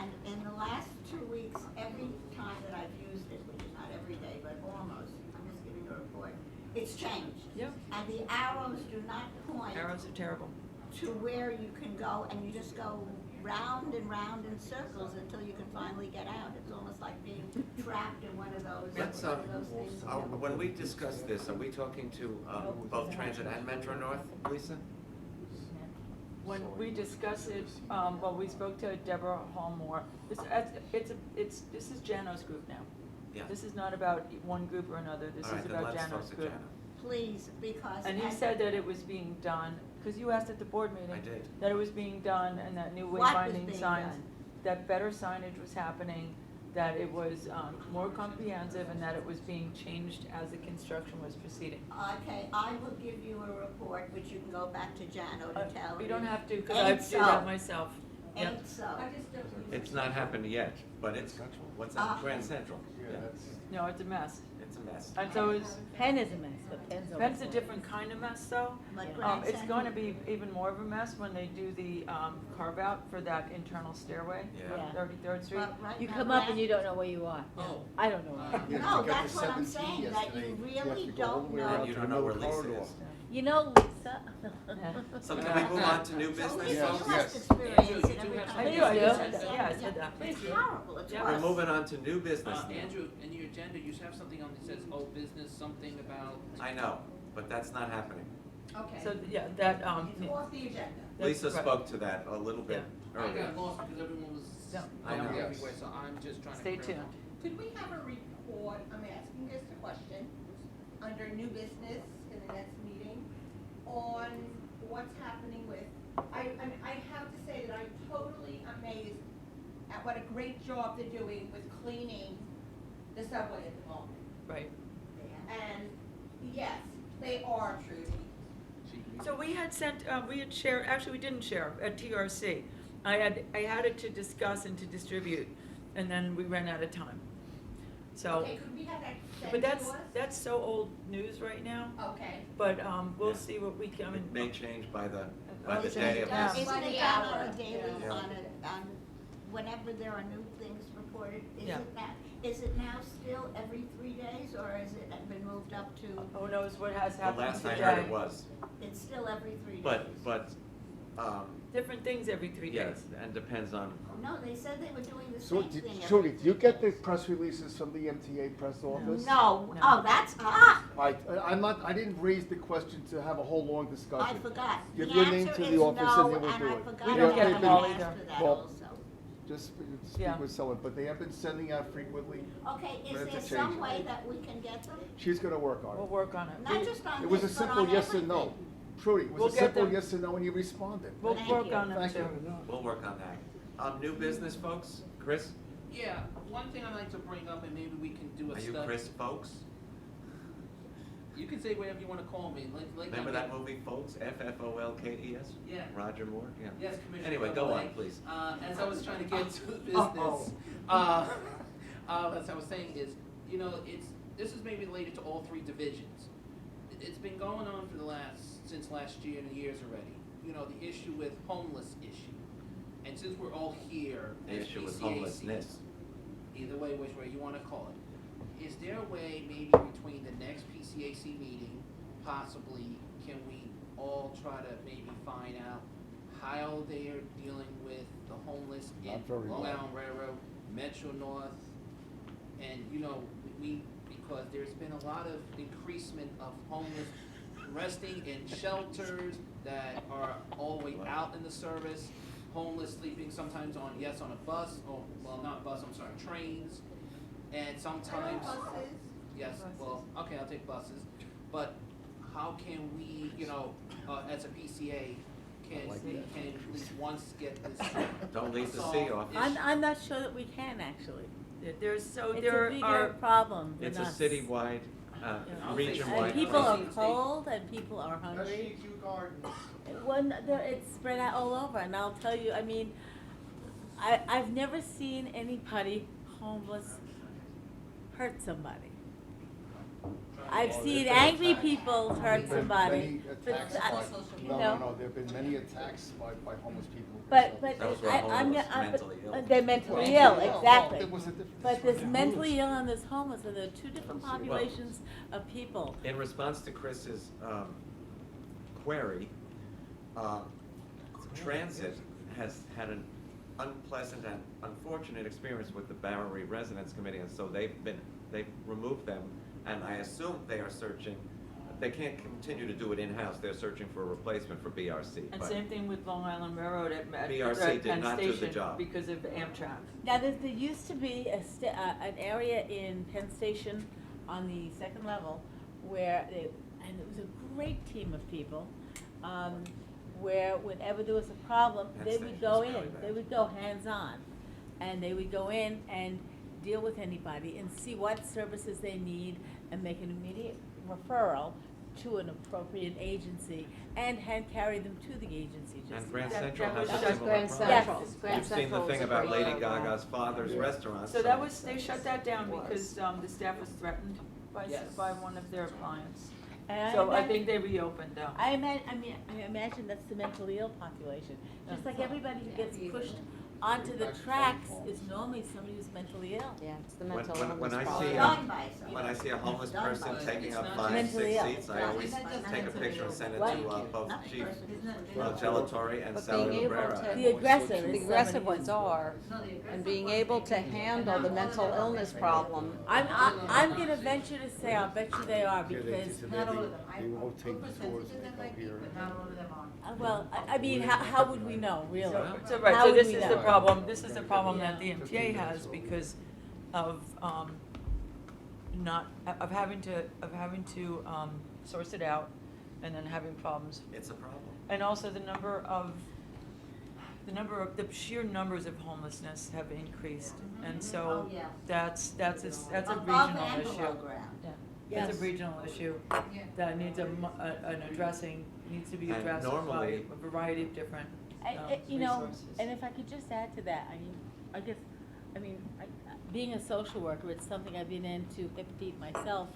And in the last 2 weeks, every time that I've used it, which is not every day, but almost, I'm just giving a report, it's changed. Yep. And the arrows do not point Arrows are terrible. to where you can go, and you just go round and round in circles until you can finally get out. It's almost like being trapped in one of those, Let's, one of those things. when we discuss this, are we talking to both Transit and Metro North, Lisa? When we discuss it, well, we spoke to Deborah Hallmore. This is Jano's group now. Yeah. This is not about one group or another. This All right, is then about let's Jano's talk to group. Jano. Please, because. And he said that it was being done, because you asked at the board meeting. I did. That it was being done, and that new What was wayfinding being signs, done? that better signage was happening, that it was more comprehensive, and that it was being changed as the construction was proceeding. Okay, I will give you a report, which you can go back to Jano to tell. You don't have to, because Ain't I do that so. myself. Yep. Ain't so. It's not happened yet, but it's, what's that, Grand Central? Yeah. No, it's a mess. It's a mess. And so is, Penn is a mess, but Penn's always. Penn's a different kind of mess, though. But Grand It's Central- going to be even more of a mess when they do the carve out for that internal stairway, Yeah. Yeah. 33rd Street. But right You now, come up and Grand- you don't know where you are. Oh. I don't know. where Yeah, No, to get that's to what I'm 17 saying, that yesterday, you you have really to go all don't the way know. around And you to don't the know where middle Lisa corridor. is. You know, Lisa. So can we move on to new So business, Lisa, folks? you Yes. must experience Andrew, it you do every have time. I something do, I to just say. said that, yeah, I said that. It's horrible, it's Yeah. We're worse. moving on to new business now. Andrew, in your agenda, you have something on that says old business, something about. I know, but that's not happening. Okay. So, yeah, that, It's off the agenda. that's Lisa right. spoke to that a little bit I earlier. got lost because everyone was Yeah. I know. going Yes. everywhere, so I'm just trying to. Stay figure tuned. out. Could we have a report, I'm asking just a question, under new business in the next meeting, on what's happening with, I have to say that I'm totally amazed at what a great job they're doing with cleaning the subway at the moment. Right. And yes, they are Trudy. So we had sent, we had shared, actually, we didn't share at TRC. I had it to discuss and to distribute, and then we ran out of time. So, Okay, could we have that sent but to that's, us? that's so old news right now, Okay. but we'll Yeah. see what we can. It may change by the Oh, day of yeah. this. Isn't it Yeah. done on a daily, Yeah. on whenever there are new things reported? Yeah. Is it now still every 3 days, or has it been moved up to, Who knows what has The happened last I today? heard it was, it's still every 3 days? but, Different things every 3 yes, days. and depends on, No, they said they were doing the So, same thing. Judy, do you get the press releases from the MTA press office? No, No. oh, that's, I didn't raise the question to have a whole long discussion. I forgot. Give The your name answer to is the office no, and they will and do I it. forgot We They don't have- get they've them all been- either. after that Well, also. Just Yeah. speak with someone, but they have been sending out frequently. Okay, is Minutes there are some changing. way that we can get them? She's gonna work on We'll it. work on it. Not just on It was a this, but simple on yes or no. everything. Trudy, it We'll was a get simple them. yes or no, and you responded. We'll Thank work you. on them Thank too. you. we'll work on that. New business, folks? Chris? Yeah, one thing I'd like to bring up, and maybe we can do a Are study. you Chris, folks? You can say whatever you wanna call me, like. Remember that movie, folks? FFOLKES? Yeah. Roger Moore? Yeah. Yes, Commissioner. Anyway, go Beverly. on, please. As I was trying to get to business, as I was saying is, you know, this is maybe related to all three divisions. It's been going on for since last year and years already. You know, the issue with homeless issue. And since we're all here The as issue with PCAC, homelessness. either way, which way you wanna call it, is there a way maybe between the next PCAC meeting, possibly, can we all try to maybe find out how they are dealing with the homeless in Not very Long well. Island Railroad, Metro North, and, you know, because there's been a lot of increasement of homeless resting in shelters that are all the way out in the service, homeless sleeping sometimes on a bus, or, well, not bus, I'm sorry, trains, and sometimes. Buses. Yes, well, okay, I'll take buses, but how can we, you know, as a PCA, can at least once get this? Don't leave the solved sea off. issue? I'm not sure that we can actually. There's, It's a there bigger are, problem than It's a us. citywide, Yeah. region-wide. And people are State. cold and people are hungry. It's spread out all over, and I'll tell you, I mean, I've never seen anybody homeless hurt somebody. I've seen angry people hurt somebody. But, you know, No, there've been many attacks by homeless people. But Those were I'm homeless, but mentally ill. they're mentally Well, ill, exactly. It was a difference. But there's mentally ill and there's homeless, and there are two different populations of people. In response to Chris's query, Transit has had an unpleasant and unfortunate experience with the Bowery Residents Committee, and so they've removed them, and I assume they are searching, they can't continue to do it in-house, they're searching for a replacement for BRC. And but same thing with Long Island Railroad at BRC did Penn not do the Station job. because of Amtrak. Now, there used to be an area in Penn Station on the second level where, and it was a great team of people, where whenever there was a problem, Penn they would Station's go really in, bad. they would go hands-on. And they would go in and deal with anybody and see what services they need and make an immediate referral to an appropriate agency and hand carry them to the agency. just And Grand That- Central that has was a shut- similar Grand problem. Central. Yes. Grand You've seen the Central is thing a about great Lady program. Gaga's father's restaurant. So that was, they shut that down Was. because the staff was threatened by Yes. by one of their clients. And So I imagine- think they reopened now. I imagine that's the mentally ill population. Just like everybody who gets pushed onto the tracks is normally somebody who's mentally ill. Yeah, it's the When- mental when- illness when I problem. see, Done by someone. When I see a homeless Done by person someone. taking It's up not 5, mentally 6 ill. seats, I always take a picture and send it What? to both Not Chief personally. Gelatori and But Sally being able Librera. to- The aggressive The is aggressive somebody ones who's- are, and being able to handle the mental illness problem. I'm gonna venture to say, I'll bet you they are, because, They rotate the tours and they go here. well, I mean, how would we know, really? So, right, How so would this we is know? the problem, this is the problem that the MTA has because of, of having to, source it out and then having problems. It's a problem. And also the sheer numbers of homelessness have increased. And so Oh, yeah. that's a Above regional and issue. below ground. It's Yes. a regional issue that needs needs to be And addressed by normally- a variety of different You know, resources. and if I could just add to that, being a social worker, it's something I've been into hip deep myself.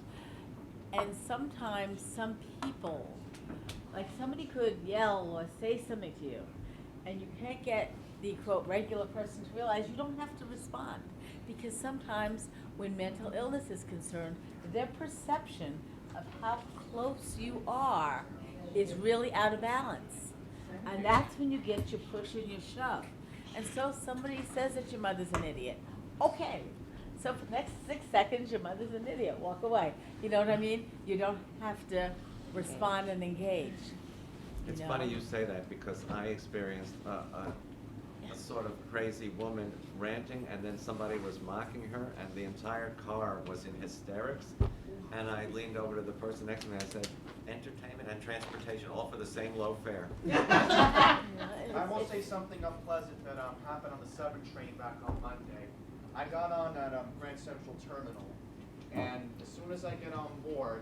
And sometimes some people, like somebody could yell or say something to you, and you can't get the quote regular person to realize you don't have to respond. Because sometimes when mental illness is concerned, their perception of how close you are is really out of balance. And that's when you get your push and your shove. And so somebody says that your mother's an idiot. Okay, so for the next 6 seconds, your mother's an idiot, walk away. You know what I mean? You don't have to respond and engage. It's know? funny you say that because I experienced a sort of crazy woman ranting, and then somebody was mocking her, and the entire car was in hysterics. And I leaned over to the person next to me and I said, entertainment and transportation, all for the same low fare. I will say something unpleasant that happened on the 7 train back on Monday. I got on at Grand Central Terminal, and as soon as I get on board,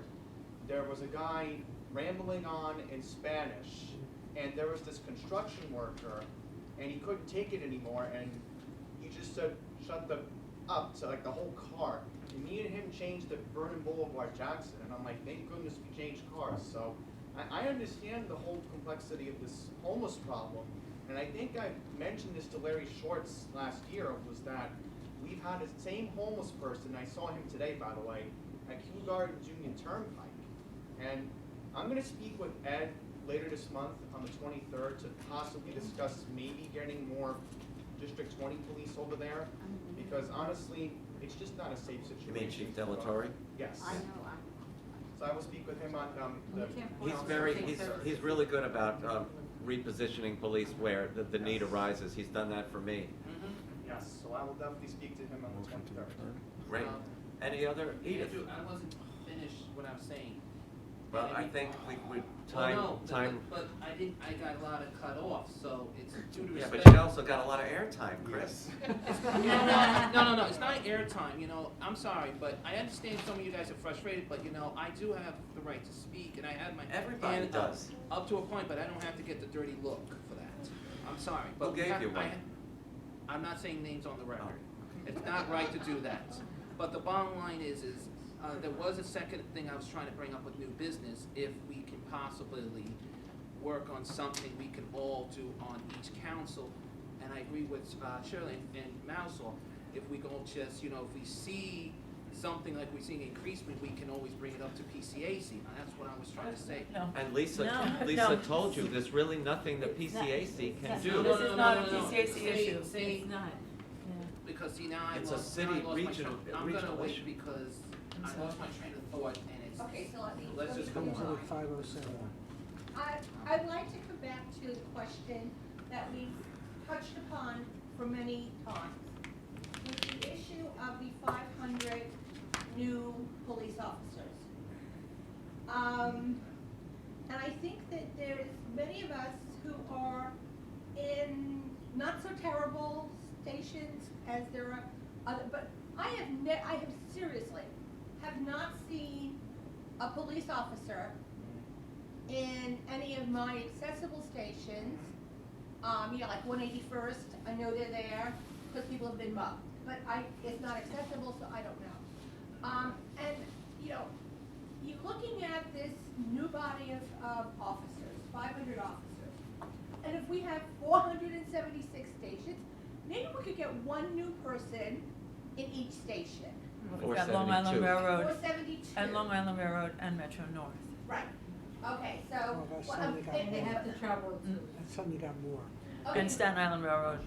there was a guy rambling on in Spanish, and there was this construction worker, and he couldn't take it anymore, and he just said, shut the up to like the whole car. And me and him changed to Vernon Boulevard Jackson, and I'm like, thank goodness we changed cars. So I understand the whole complexity of this homeless problem, and I think I mentioned this to Larry Shorts last year, was that we've had the same homeless person, I saw him today, by the way, at Kew Gardens Union Turnpike. And I'm gonna speak with Ed later this month on the 23rd to possibly discuss maybe getting more District 20 police over there, because honestly, it's just not a safe situation. You mean Chief Delatorre? Yes. I know, So I will speak with him on the. He's really good about repositioning police where the need arises. He's done that for me. Yes, so I will definitely speak to him on the 23rd. Great. Any other, Edith? Andrew, I wasn't finished what I was saying. Well, I think we Well, time. no, but I got a lot of cut off, so it's due to Yeah, respect. but you also got a lot of airtime, Chris. No, it's not airtime, I'm sorry, but I understand some of you guys are frustrated, but I do have the right to speak, and I have my Everybody hand does. up to a point, but I don't have to get the dirty look for that. I'm sorry, but Who gave you one? I'm not saying names on the record. It's not right to do that. But the bottom line is there was a second thing I was trying to bring up with new business, if we can possibly work on something we can all do on each council, and I agree with Shirley and Mausel, if we go just, if we see something like we're seeing increasement, we can always bring it up to PCAC. Now, that's what I was trying to say. No. And Lisa, No. Lisa No. told you, there's really nothing the PCAC can do. This is not a PCAC Say- issue. say- It's not. Because see, now I It's a lost, now I city lost my regional- train. I'm regional gonna wait issue. because I lost my train of thought and it's, Okay, so let me. let's let me just go finish. on. 507. I'd like to come back to the question that we've touched upon for many times. With the issue of the 500 new police officers. And I think that there's many of us who are in not so terrible stations as there are other, but I have seriously have not seen a police officer in any of my accessible stations. Like 181st, I know they're there because people have been mugged, but it's not accessible, so I don't know. And you're looking at this new body of officers, 500 officers, and if we have 476 stations, maybe we could get one new person in each station. We've got Long Island 472. Railroad 472. and Long Island Railroad and Metro North. Right. Okay, so. Oh, that's something got they more. have to travel Mm. That's something got more. Okay. And Staten Island Railroad.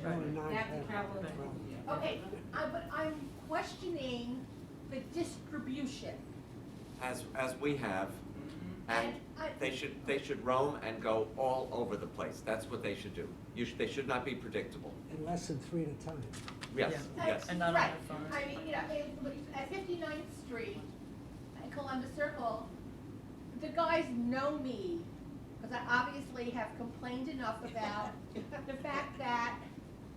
Only nine They have to have- travel. well, Okay, but I'm questioning the distribution. As we have, and they should roam and go all over the place. That's what they should do. They should not be predictable. And less than 3 at a time. Yes, yes. And not on Right. the phone. I mean, at 59th Street, at Columbus Circle, the guys know me, because I obviously have complained enough about the fact that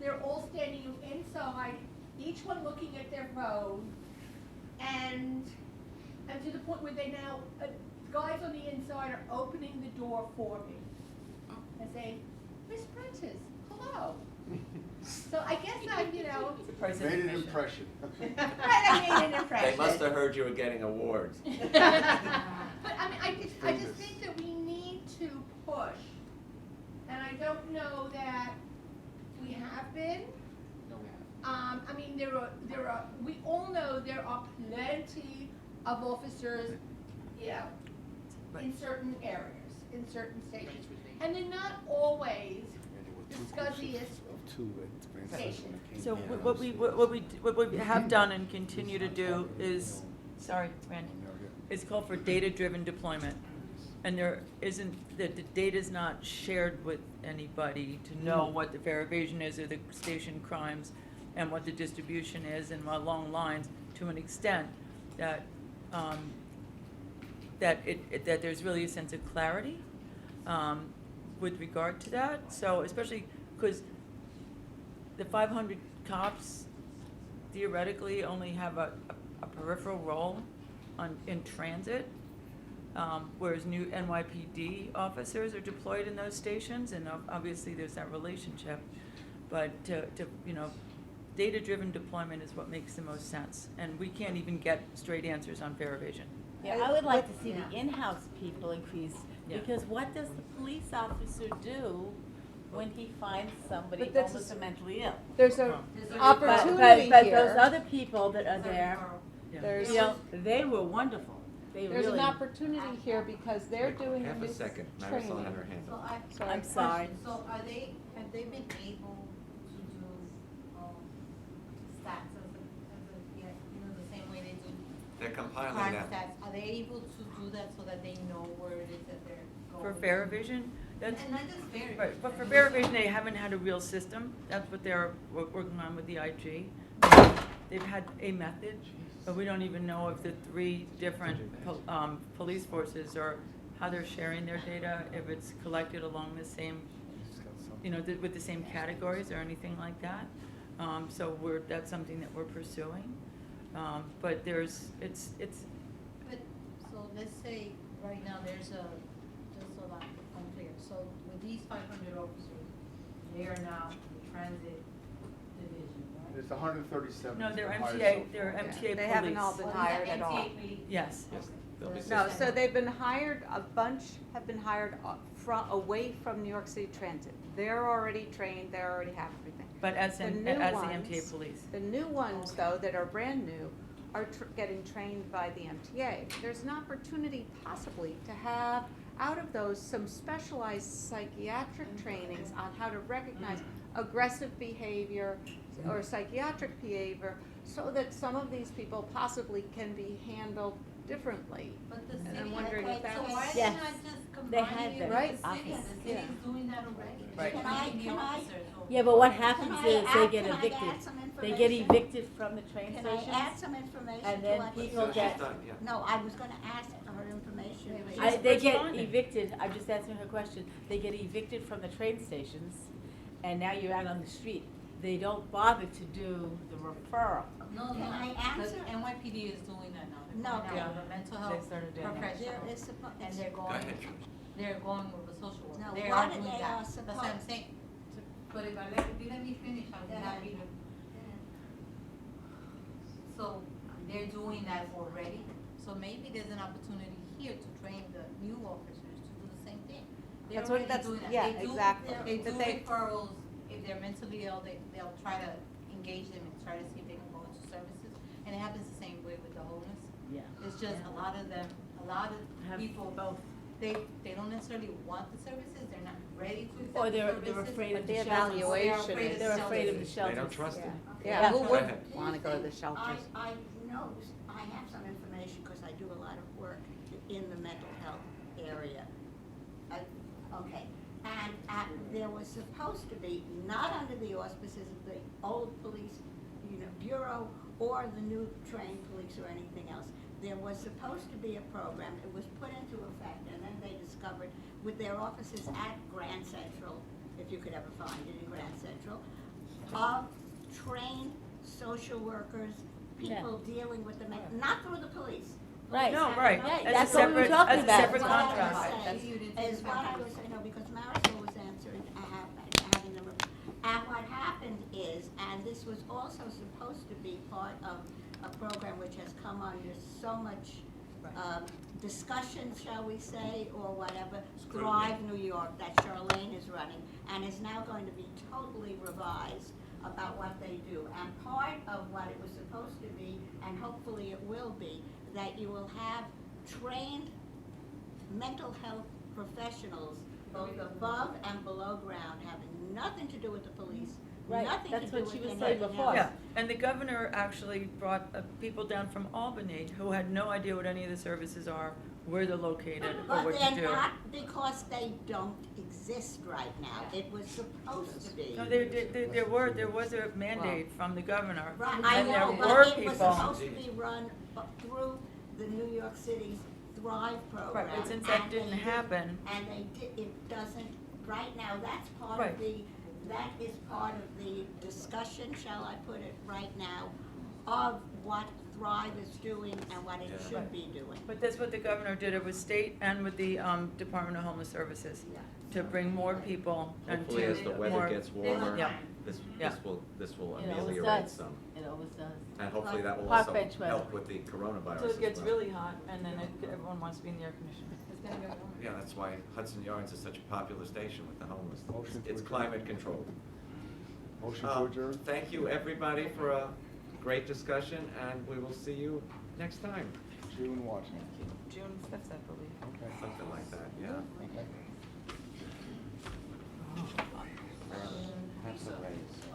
they're all standing inside, each one looking at their phone, and to the point where they now, guys on the inside are opening the door for me and saying, Miss Prentice, hello. So I guess I'm, Made an impression. right, I made an impression. They must have heard you were getting awards. But I mean, I just think that we need to push, and I don't know that we have been. No, we haven't. I mean, we all know there are plenty of officers, in certain areas, in certain stations, and they're not always the scuzziest stations. So what we have done and continue to do is, sorry, Randy, is call for data-driven deployment. And the data's not shared with anybody to know what the fare evasion is or the station crimes and what the distribution is and along lines to an extent that that there's really a sense of clarity with regard to that. So especially because the 500 cops theoretically only have a peripheral role in transit, whereas new NYPD officers are deployed in those stations, and obviously there's that relationship. But data-driven deployment is what makes the most sense, and we can't even get straight answers on fare evasion. Yeah, I would like to see the in-house people increase, Yeah. because what does the police officer do when he finds somebody But that's homeless or mentally ill? There's a But opportunity those here. other people that are there, There's, they were wonderful. They there's really. an opportunity here because they're doing Half a this second. training. Marisol had her hand up. I'm sorry. So have they been able to do, stats the same way they do They're compiling crime that. stats? Are they able to do that so that they know where it is that they're going? For fare evasion, that's, And not just fare evasion. right, but for fare evasion, they haven't had a real system. That's what they're working on with the IG. They've had a method, but we don't even know if the 3 different police forces or how they're sharing their data, if it's collected along the same, with the same categories or anything like that. So that's something that we're pursuing. But it's. But, so let's say right now there's just so that I'm clear, so with these 500 officers, they are now the transit division, right? There's 137. No, they're hired MTA, so they're far. MTA police. They haven't all been hired at all. Yes. They'll be No, system. so they've been hired, a bunch have been hired away from New York City Transit. They're already trained, they already have everything. But as The the new MTA ones- police. The new ones, though, that are brand new, are getting trained by the MTA. There's an opportunity possibly to have out of those some specialized psychiatric trainings on how to recognize aggressive behavior or psychiatric behavior, so that some of these people possibly can be handled differently. But the And city, I'm wondering if so that's. why Yes. not just They combine have it them. with Right. the city? Office. The city's doing that already. Right. Can I- Training the can I- officers or- Yeah, but what Can happens I is they add- get can I evicted. add some They get information? evicted from the train Can I stations. add some information And to then what people So she's get- done, yeah. No, I was gonna ask her information. They get responding. evicted, I'm just answering her question, they get evicted from the train stations, and now you're out on the street. They don't bother to do the referral. No, Can I answer? The NYPD is doing that now. No, They're going out with a mental They health started doing that. There professional. is supposed, And they're Go going, ahead, George. they're going with a social worker. No, They what are they doing are that. That's what I'm supposed- saying. But if you let me finish, I will not be the. So they're doing that already, so maybe there's an opportunity here to train the new officers to do the same thing. They're That's what- already that's- doing that. yeah, They do- exactly. They do But they- referrals, if they're mentally ill, they'll try to engage them and try to see if they can go into services. And it happens the same way with the homeless. Yeah. It's just a lot of them, a lot of Have people, both. they don't necessarily want the services, they're not ready to accept Or the they're services. afraid But of the the shelters. evaluation is. They're afraid of the shelters. They don't trust it. Yeah, who Go would ahead. wanna go to the shelters? I know, I have some information, because I do a lot of work in the mental health area. Okay, and there was supposed to be, not under the auspices of the old police, bureau, or the new trained police or anything else. There was supposed to be a program, it was put into effect, and then they discovered with their offices at Grand Central, if you could ever find it in Grand Central, of trained social workers, people dealing with the, not through the police. Right. No, right. Yeah, As a that's what we were separate- talking as a about. separate What I was contract. saying is what I was saying, no, because Marisol was answering, having the, and what happened is, and this was also supposed to be part of a program which has come under so much, discussion, shall we say, or whatever, Thrive New York, that Charlene is running, and is now going to be totally revised about what they do. And part of what it was supposed to be, and hopefully it will be, that you will have trained mental health professionals, both above and below ground, having nothing to do with the police, Right, nothing to that's do what with she was anything saying else. before. Yeah, and the governor actually brought people down from Albany who had no idea what any of the services are, where they're located, or But what to they're do. not because they don't exist right now. It was supposed to be. No, there was a mandate from the governor, Right, I and there know, were but it was people. supposed to be run through the New York City's Thrive program. Right, but since that and didn't they happen. And it doesn't, right now, that's part Right. of that is part of the discussion, shall I put it right now, of what Thrive is doing and what it Yeah. should be doing. But that's what the governor did, it was state and with the Department of Homeless Services, Yeah. to bring more people and Hopefully, as the to weather more. gets warmer, Yeah. this Yeah. will It always ameliorate does. some. It always does. And hopefully that will Park also bench weather. help with the coronavirus So as it gets well. really hot, and then everyone wants to be in the air conditioning. Yeah, that's why Hudson Yards is such a popular station with the homeless. Motion to It's adjourn. climate controlled. Motion to adjourn? Thank you, everybody, for a great discussion, and we will see you next time. June what? June 5th, I believe. Okay. Something like that, yeah. Okay. That's a raise.